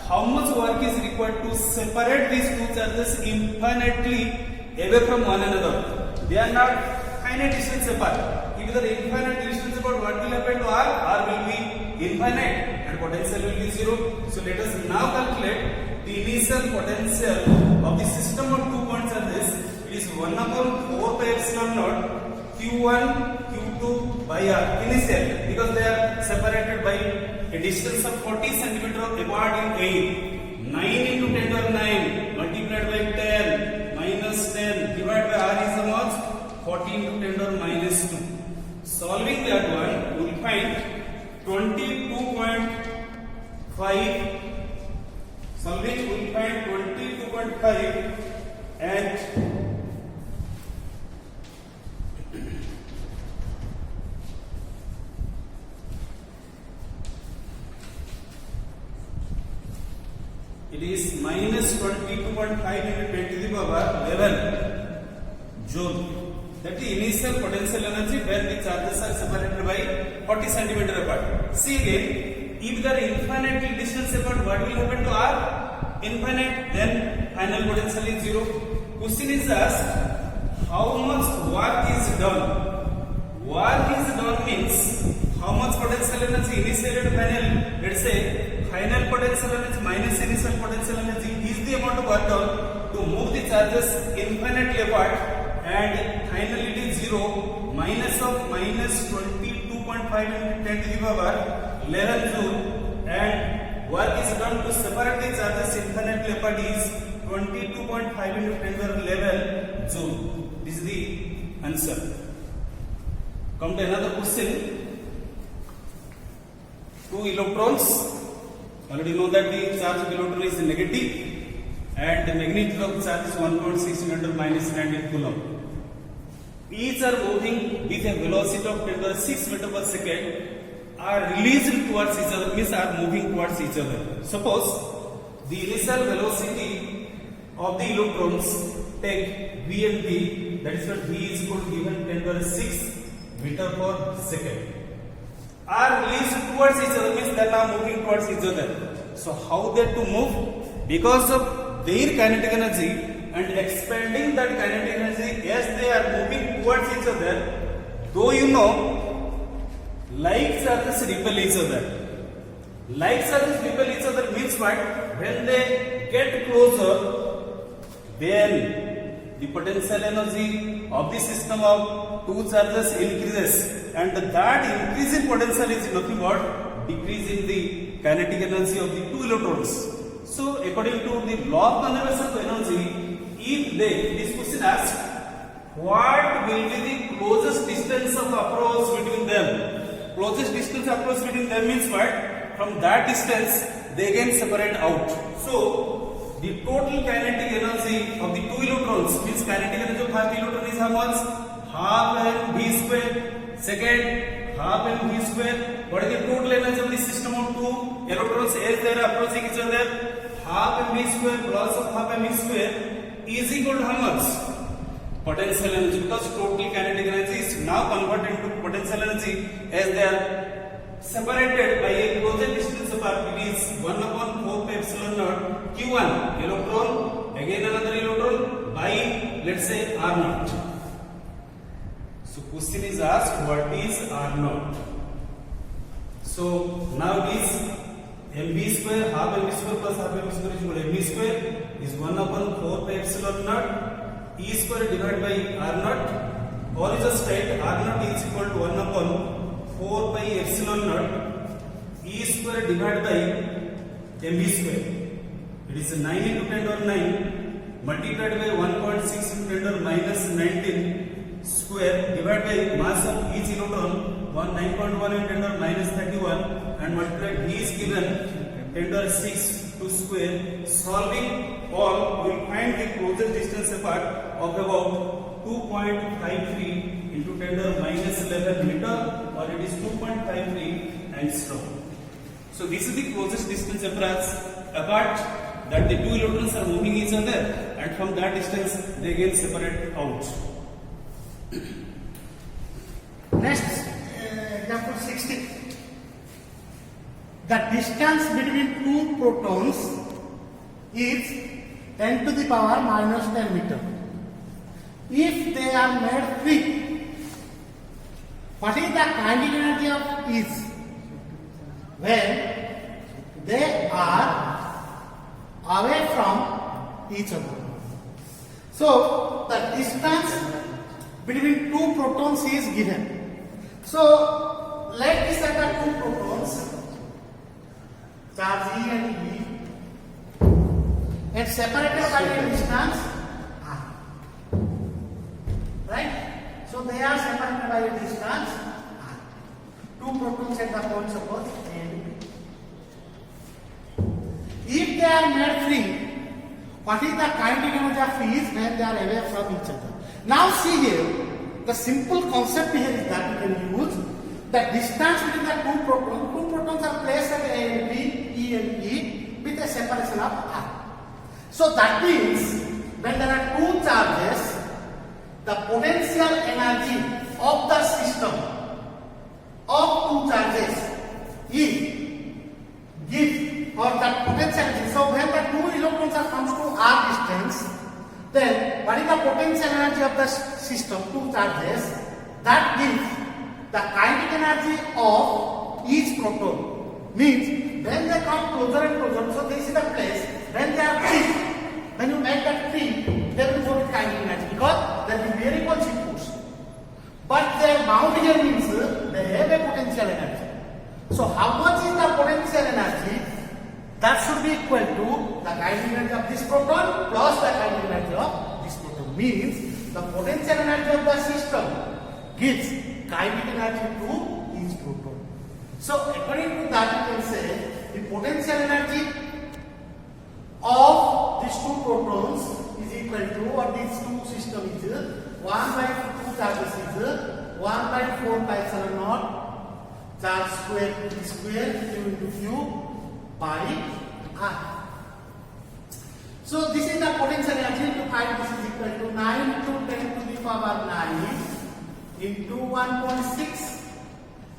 how much work is required to separate these two charges infinitely away from one another? They are not finite distance apart. If they are infinite distance apart, what will happen to R? R will be infinite and potential will be 0. So let us now calculate the initial potential of the system of 2 point charges. It is 1 upon 4 pi epsilon naught Q1 Q2 by R initial, because they are separated by a distance of 40 centimeter apart in A. 9 into 10 to the 9 multiplied by 10 minus 10 divided by R is how much? 14 into 10 to the minus 2. Solving that one, we will find 22.5. Solving, we will find 22.5 and it is minus 22.5 into 10 to the power 11 joule. That is the initial potential energy when the charges are separated by 40 centimeter apart. See again, If they are infinitely distance apart, what will happen to R? Infinite, then final potential is 0. Question is asked, how much work is done? Work is done means how much potential energy, initial and final. Let's say final potential energy minus initial potential energy is the amount of work done to move the charges infinitely apart, and finally it is 0 minus of minus 22.5 into 10 to the power 11 joule, and work is done to separate the charges infinitely apart is 22.5 into 10 to the power 11 joule. This is the answer. Come to another question. Two electrons. Already know that the charge of electron is negative and the magnitude of charge is 1.6 × minus 19 coulomb. Each are moving with a velocity of 10 to the 6 meter per second, are released towards each other, means are moving towards each other. Suppose the initial velocity of the electrons take v and v, that is what v is equal to given 10 to the 6 meter per second, are released towards each other, means they are now moving towards each other. So how they to move? Because of their kinetic energy and expanding that kinetic energy as they are moving towards each other, though you know like charges repel each other. Like charges repel each other means what? When they get closer, then the potential energy of the system of two charges increases, and that increase in potential is nothing but decrease in the kinetic energy of the two electrons. So according to the law of conservation of energy, if this question asks what will be the closest distance of approach between them? Closest distance approach between them means what? From that distance they can separate out. So the total kinetic energy of the two electrons, means kinetic energy of first electron is how much? Half mv square. Second, half mv square. What is the total energy of the system of two electrons as they are approaching each other? Half mv square plus of half mv square is equal to how much? Potential energy, because total kinetic energy is now converted into potential energy as they are separated by a closer distance apart. It is 1/4 pi epsilon naught q1 electron, again another electron, by let's say r naught. So question is asked, what is r naught? So now it is mv square, half mv square plus half mv square is equal to mv square is 1/4 pi epsilon naught e square divided by r naught, or is a straight r naught is equal to 1/4 pi epsilon naught e square divided by mv square. It is 9 into 10 to the 9 multiplied by 1.6 into 10 to the minus 19 square divided by mass of each electron 9.1 into 10 to the minus 31, and multiplied v is given 10 to the 6 to square. Solving all, we will find the closest distance apart of about 2.53 into 10 to the minus 11 meter, or it is 2.53 angstrom. So this is the closest distance apart that the two electrons are moving each other, and from that distance they get separate out.
Next, example 16. The distance between two protons is 10 to the power minus 10 meter. If they are made free, what is the kinetic energy of each when they are away from each other? So the distance between two protons is given. So let me set the two protons, charge E and E, and separated by a distance r. Right? So they are separated by a distance r. Two protons at the point suppose A and B. If they are made free, what is the kinetic energy of each when they are away from each other? Now see here, the simple concept here is that you can use the distance between the two protons. Two protons are placed at A and B, E and E, with a separation of r. So that means when there are two charges, the potential energy of the system of two charges is Then what is the potential energy of the system? Two charges that gives the kinetic energy of each proton. Means when they come closer and closer, so this is the place when they are free. When you make that free, they will go with kinetic energy because there will be very much force. But they are bound here means they have a potential energy. So how much is the potential energy? That should be equal to the kinetic energy of this proton plus the kinetic energy of this proton. Means the potential energy of the system gives kinetic energy to each proton. So according to that you can say the potential energy of these two protons is equal to, or these two systems is 1 by 2 charges is 1 by 4 pi epsilon naught charge square Q square Q into Q by R. So this is the potential energy to find. This is equal to 9 into 10 to the power 9 into 1.6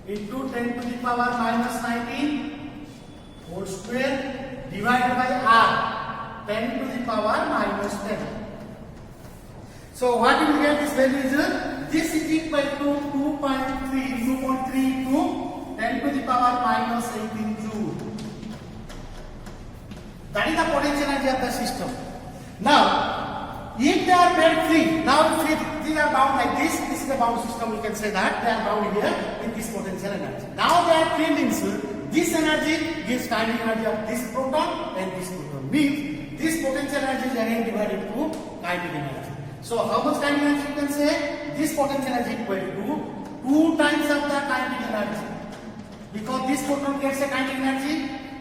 into 10 to the power minus 19 whole square divided by R 10 to the power minus 10. So what you will get this value is this is equal to 2.3 into 10 to the power minus 18 joule. That is the potential energy of the system. Now, if they are made free, now if these are bound like this is the bound system, we can say that they are bound here with this potential energy. Now they are free means this energy gives kinetic energy of this proton and this proton. Means this potential energy is again divided into kinetic energy. So how much kinetic energy you can say? This potential energy equal to 2 times of the kinetic energy. Because this proton gets a kinetic energy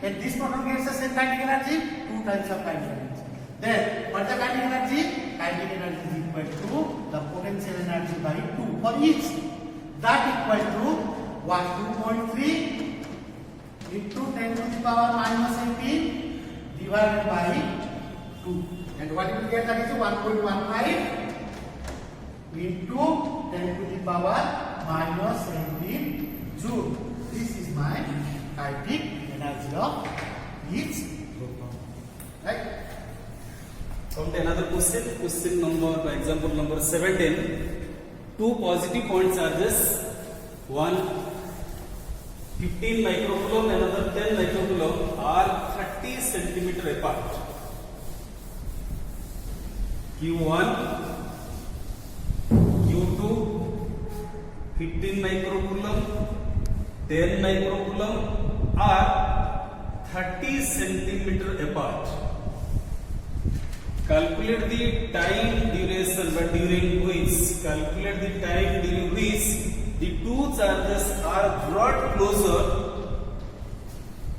and this proton gets the same kinetic energy, 2 times of kinetic energy. Then what the kinetic energy? Kinetic energy is equal to the potential energy by 2 for each. That equal to 2.3 into 10 to the power minus 18 divided by 2. And what you will get, that is 1.15 into 10 to the power minus 18 joule. This is my kinetic energy of each proton. Right?
Come to another question. Question number, by example number 17. Two positive point charges, one 15 microcoulomb, another 10 microcoulomb, are 30 centimeter apart. Q1, Q2, 15 microcoulomb, 10 microcoulomb are 30 centimeter apart. Calculate the time duration, but during which, calculate the time during which the two charges are brought closer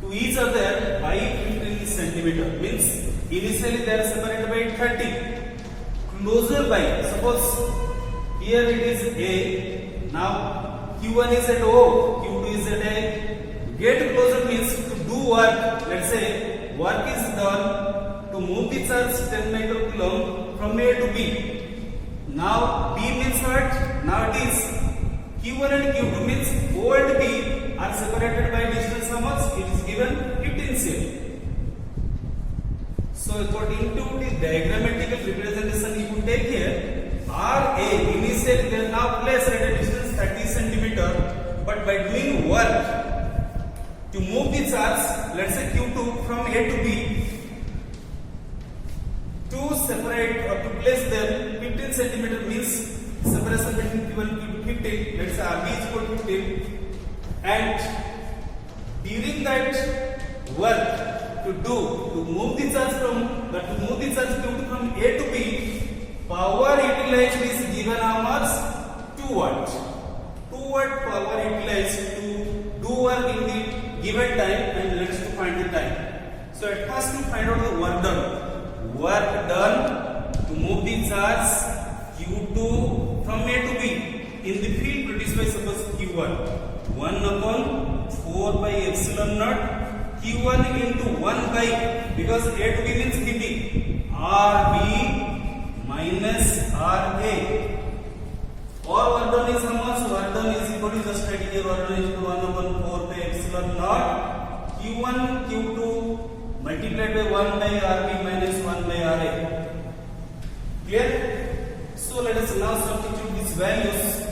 to each other by 15 centimeter. Means initially they are separated by 30. Closer by, suppose here it is A, now Q1 is at O, Q2 is at A. Get closer means to do work. Let's say work is done to move the charge 10 microcoulomb from A to B. Now B means what? Now it is Q1 and Q2 means O and B are separated by distance how much? It is given 15 cm. So according to the diagrammatical representation you could take here, RA initially they are now placed at a distance 30 centimeter, but by doing work to move the charge, let's say Q2 from A to B, to separate or to place them 15 centimeter means separation between Q1 and Q2 15, let's say RB is equal to 15, and during that work to move the charge Q2 from A to B, power utilized is given how much? 2 watt. 2 watt power utilized to do work in the given time, and let us to find the time. So at first to find out the work done. Work done to move the charge Q2 from A to B in the field produced by suppose Q1. 1 upon 4 by epsilon naught Q1 into 1 by, because A to B means 50, RB minus RA. Or work done is how much? Work done is equal to, just write here, work done is equal to 1 upon 4 by epsilon naught Q1 Q2 multiplied by 1 by RB minus 1 by RA. Clear? So let us now substitute these values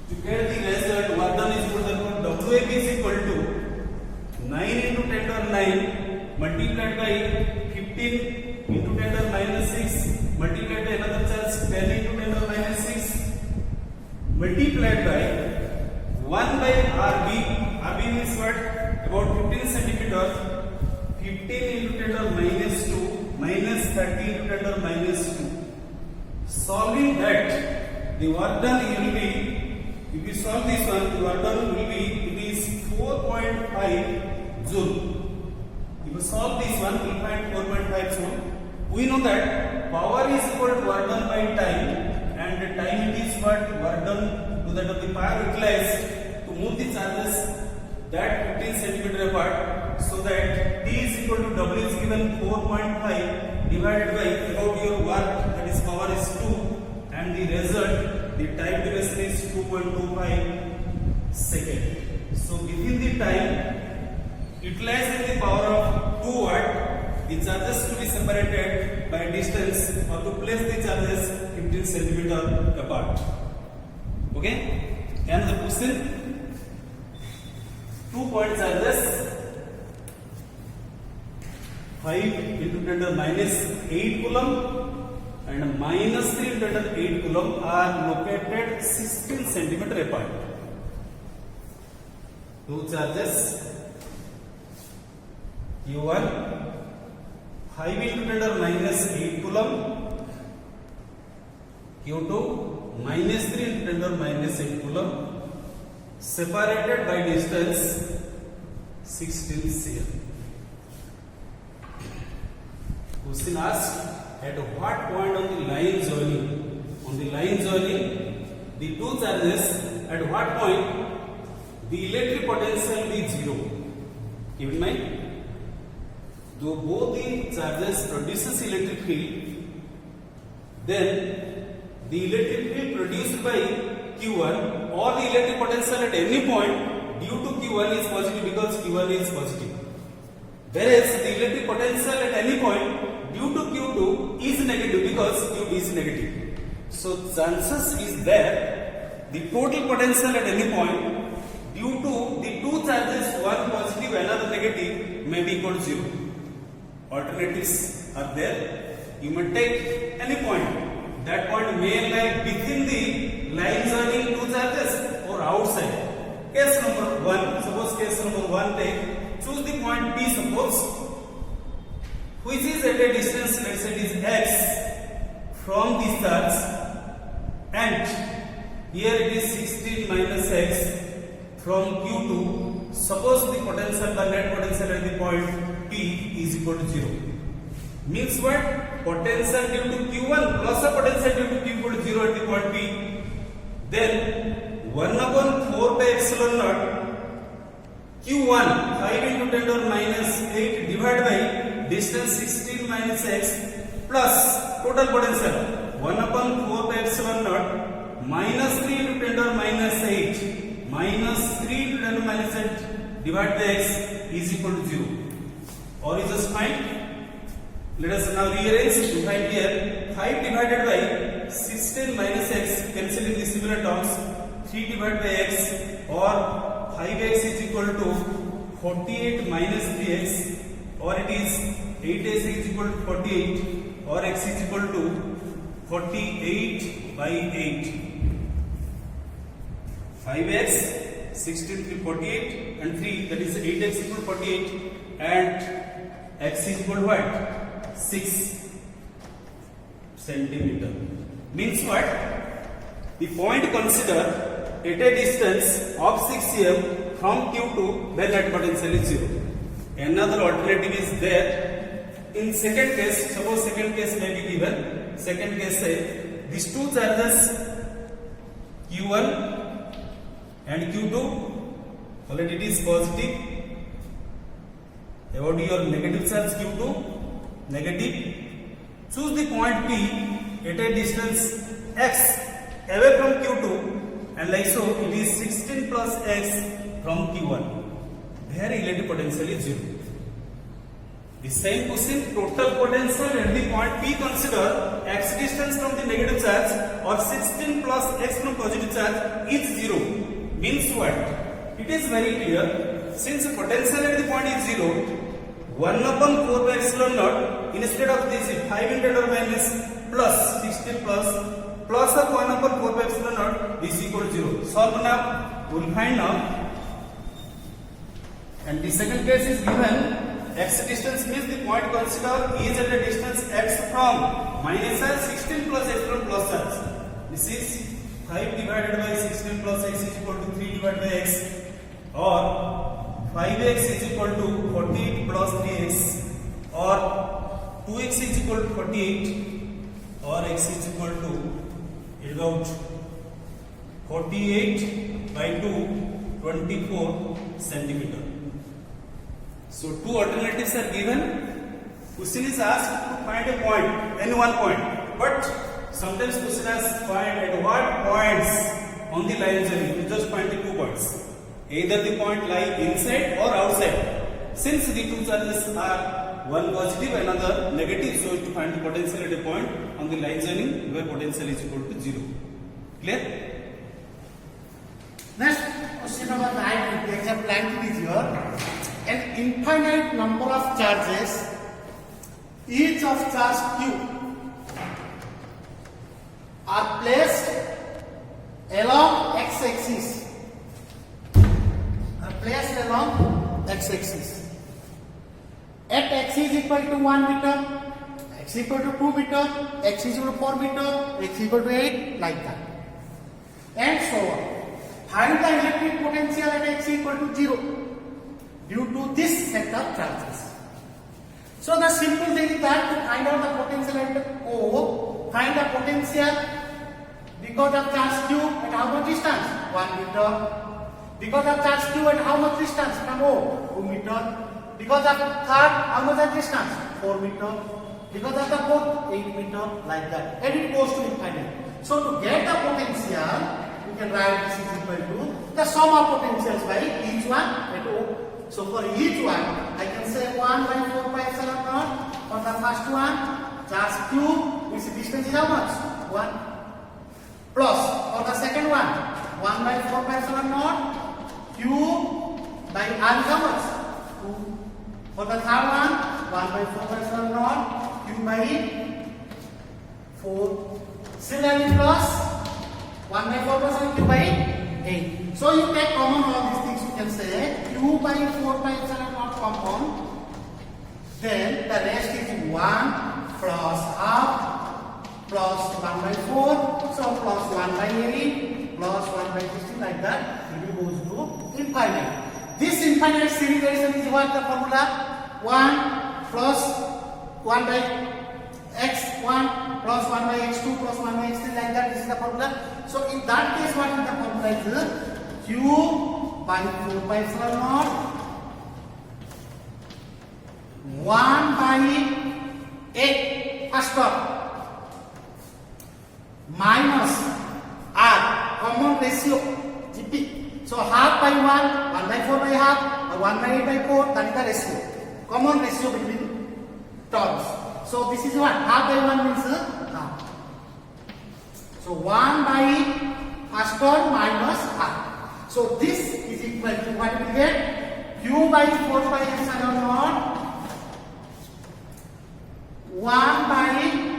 to get the result. Work done is equal to WAP is equal to 9 into 10 to the 9 multiplied by 15 into 10 to the minus 6 multiplied by another charge 10 into 10 to the minus 6 multiplied by 1 by RB. RB means what? About 15 centimeter. 15 into 10 to the minus 2 minus 30 into 10 to the minus 2. Solving that, the work done will be, if you solve this one, the work done will be, it is 4.5 joule. If you solve this one, we will find 4.5 joule. We know that power is equal to work done by time, and the time it is what work done to that of the power utilized to move the charges that 15 centimeter apart, so that T is equal to W is given 4.5 divided by about your work, that is power is 2, and the result, the time duration is 2.25 second. So within the time utilizing the power of 2 watt, the charges to be separated by distance or to place the charges 15 centimeter apart. Okay? And the question, 2 point charges 5 into 10 to the minus 8 coulomb and minus 3 into 10 to the 8 coulomb are located 16 centimeter apart. 2 charges Q1 5 into 10 to the minus 8 coulomb, Q2 minus 3 into 10 to the minus 8 coulomb, separated by distance 16 cm. Question asked, at what point on the line joining? On the line joining, the 2 charges, at what point the electric potential will be 0? Keep in mind, though both the charges produces electric field, then the electric field produced by Q1 or the electric potential at any point due to Q1 is positive because Q1 is positive. Whereas the electric potential at any point due to Q2 is negative because Q2 is negative. So chances is there the total potential at any point due to the 2 charges, one positive another negative, may be equal to 0. Alternatives are there. You may take any point. That point may lie within the line joining 2 charges or outside. Case number 1, suppose case number 1 take, choose the point P suppose, which is at a distance, let's say it is x from this charge, and here it is 16 minus x from Q2. Suppose the potential, the net potential at the point P is equal to 0. Means what? Potential due to Q1 plus a potential due to Q equal to 0 at the point P. Then 1 upon 4 by epsilon naught Q1 5 into 10 to the minus 8 divided by distance 16 minus x plus total potential 1 upon 4 by epsilon naught minus 3 into 10 to the minus 8 minus 3 into 10 to the minus 8 divided by x is equal to 0. Or is just fine. Let us now rearrange to find here 5 divided by 16 minus x, cancelling the similar terms, 3 divided by x, or 5x is equal to 48 minus 3x, or it is 8x is equal to 48, or x is equal to 48 by 8. 5x 16 to 48 and 3, that is 8x equal to 48, and x is equal to what? 6 centimeter. Means what? The point consider at a distance of 6 cm from Q2, then net potential is 0. Another alternative is there. In second case, suppose second case may be given. Second case say these 2 charges Q1 and Q2, already it is positive. About your negative charge Q2, negative. Choose the point P at a distance x away from Q2, and like so it is 16 plus x from Q1. There electric potential is 0. The same question, total potential at the point P, consider x distance from the negative charge or 16 plus x from positive charge is 0. Means what? It is very clear. Since potential at the point is 0, 1 upon 4 by epsilon naught, instead of this 5 into or minus plus 16 plus of 1 upon 4 by epsilon naught is equal to 0. Solve now. We will find now. And the second case is given. X distance means the point considered is at a distance x from minus r 16 plus epsilon plus charge. This is 5 divided by 16 plus x is equal to 3 divided by x, or 5x is equal to 48 plus 3x, or 2x is equal to 48, or x is equal to about 48 by 2, 24 centimeter. So two alternatives are given. Question is asked to find a point, any one point. But sometimes question asks find at what points on the line journey. You just find the 2 points. Either the point lie inside or outside. Since the two charges are one positive and another negative, so to find the potential at a point on the line journey where potential is equal to 0. Clear?
Next question number 9, the example 19 is here. An infinite number of charges, each of charge q, are placed along x-axis. At x is equal to 1 meter, x equal to 2 meter, x is equal to 4 meter, x equal to 8, like that, and so on. Find the electric potential at x equal to 0. Due to this set of charges. So the simple thing is that to find out the potential at O, find the potential because of charge Q at how much distance? 1 meter. Because of charge Q at how much distance from O? 2 meter. Because of third, how much that distance? 4 meter. Because of the fourth, 8 meter, like that. And it goes to infinite. So to get the potential, we can write this is equal to the sum of potentials by each one at O. So for each one, I can say 1 by 4 pi epsilon naught. For the first one, charge Q, its distance is how much? 1. Plus, for the second one, 1 by 4 pi epsilon naught, Q by R is how much? 2. For the third one, 1 by 4 pi epsilon naught, Q by 4. Similarly, plus 1 by 4 pi epsilon Q by 8. So you take common all these things. You can say Q by 4 pi epsilon naught common. Then the rest is 1 plus half plus 1 by 4. So plus 1 by 8 plus 1 by 16, like that. It goes to infinite. This infinite series addition is what the formula? 1 plus 1 by x1 plus 1 by x2 plus 1 by x3, like that. This is the formula. So in that case, what is the formula is Q by 4 pi epsilon naught 1 by 8 first term minus R, common ratio GP. So half by 1, 1 by 4 by half, or 1 by 8 by 4, that is the ratio. Common ratio between terms. So this is what? Half by 1 means half. So 1 by first term minus half. So this is equal to what we get? Q by 4 pi epsilon naught 1 by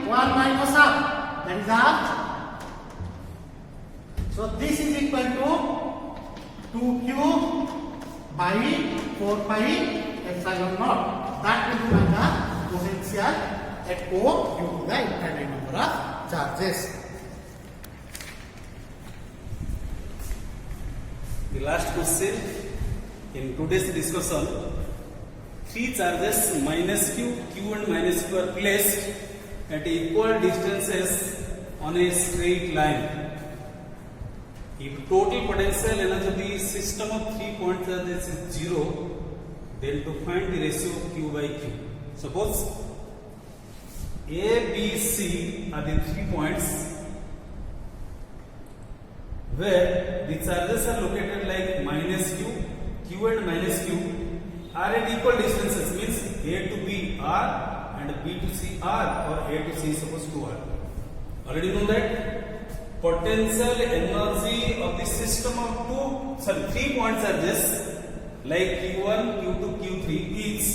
1 minus half. That is half. So this is equal to 2Q by 4 pi epsilon naught. That will be the potential at O due to the infinite number of charges.
The last question in today's discussion, 3 charges minus Q, Q and minus Q are placed at equal distances on a straight line. If total potential energy of the system of 3 point charges is 0, then to find the ratio of Q by Q. Suppose A, B, C are the 3 points where the charges are located like minus Q, Q and minus Q are at equal distances, means A to B R and B to C R, or A to C is supposed to R. Already know that potential energy of the system of three point charges like Q1, Q2, Q3 is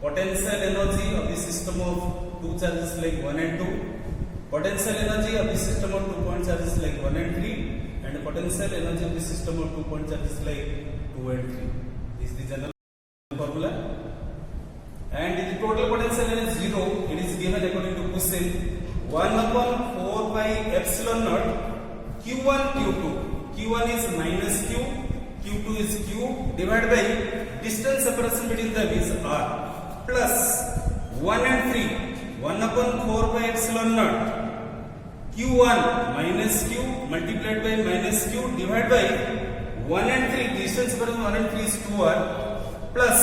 potential energy of the system of two charges like 1 and 2, potential energy of the system of 2 point charges like 1 and 3, and potential energy of the system of 2 point charges like 2 and 3. This is the general formula. And the total potential is 0. It is given according to question 1/4 pi epsilon naught Q1 Q2. Q1 is minus Q, Q2 is Q, divided by distance separation between them is R, plus 1 and 3. 1/4 pi epsilon naught Q1 minus Q multiplied by minus Q divided by 1 and 3. Distance between 1 and 3 is 2R, plus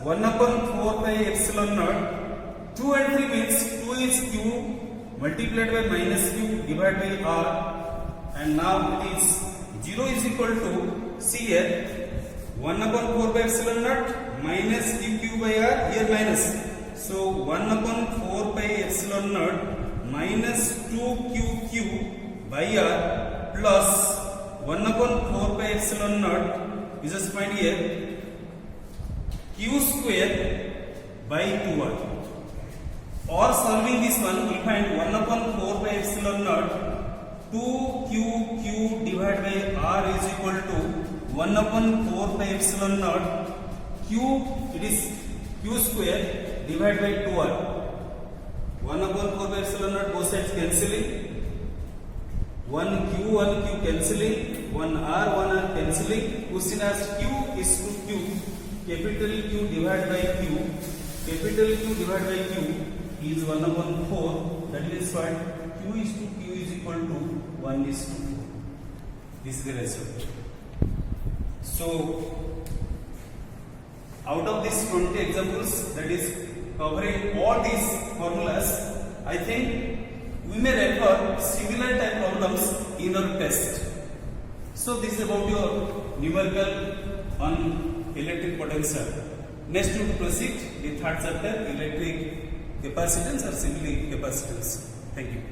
1/4 pi epsilon naught 2 and 3 means 2 is Q multiplied by minus Q divided by R, and now it is 0 is equal to, see here, 1/4 by epsilon naught minus dq by R, here minus. So 1/4 by epsilon naught minus 2qq by R plus 1/4 by epsilon naught, you just find here, q square by 2R. Or solving this one, we find 1/4 by epsilon naught 2qq divided by R is equal to 1/4 by epsilon naught q, it is q square divided by 2R. 1/4 by epsilon naught, both sides cancelling, 1q cancelling, 1r cancelling. Question asks q is to q, capital Q divided by q, capital Q divided by q is 1/4, that is what, q is to q is equal to 1 is to 4. This is the ratio. So out of these 20 examples, that is covering all these formulas, I think we may refer similar type problems in our test. So this is about your numerical on electric potential. Next we will proceed the third chapter, electric capacitance or simply capacitance. Thank you.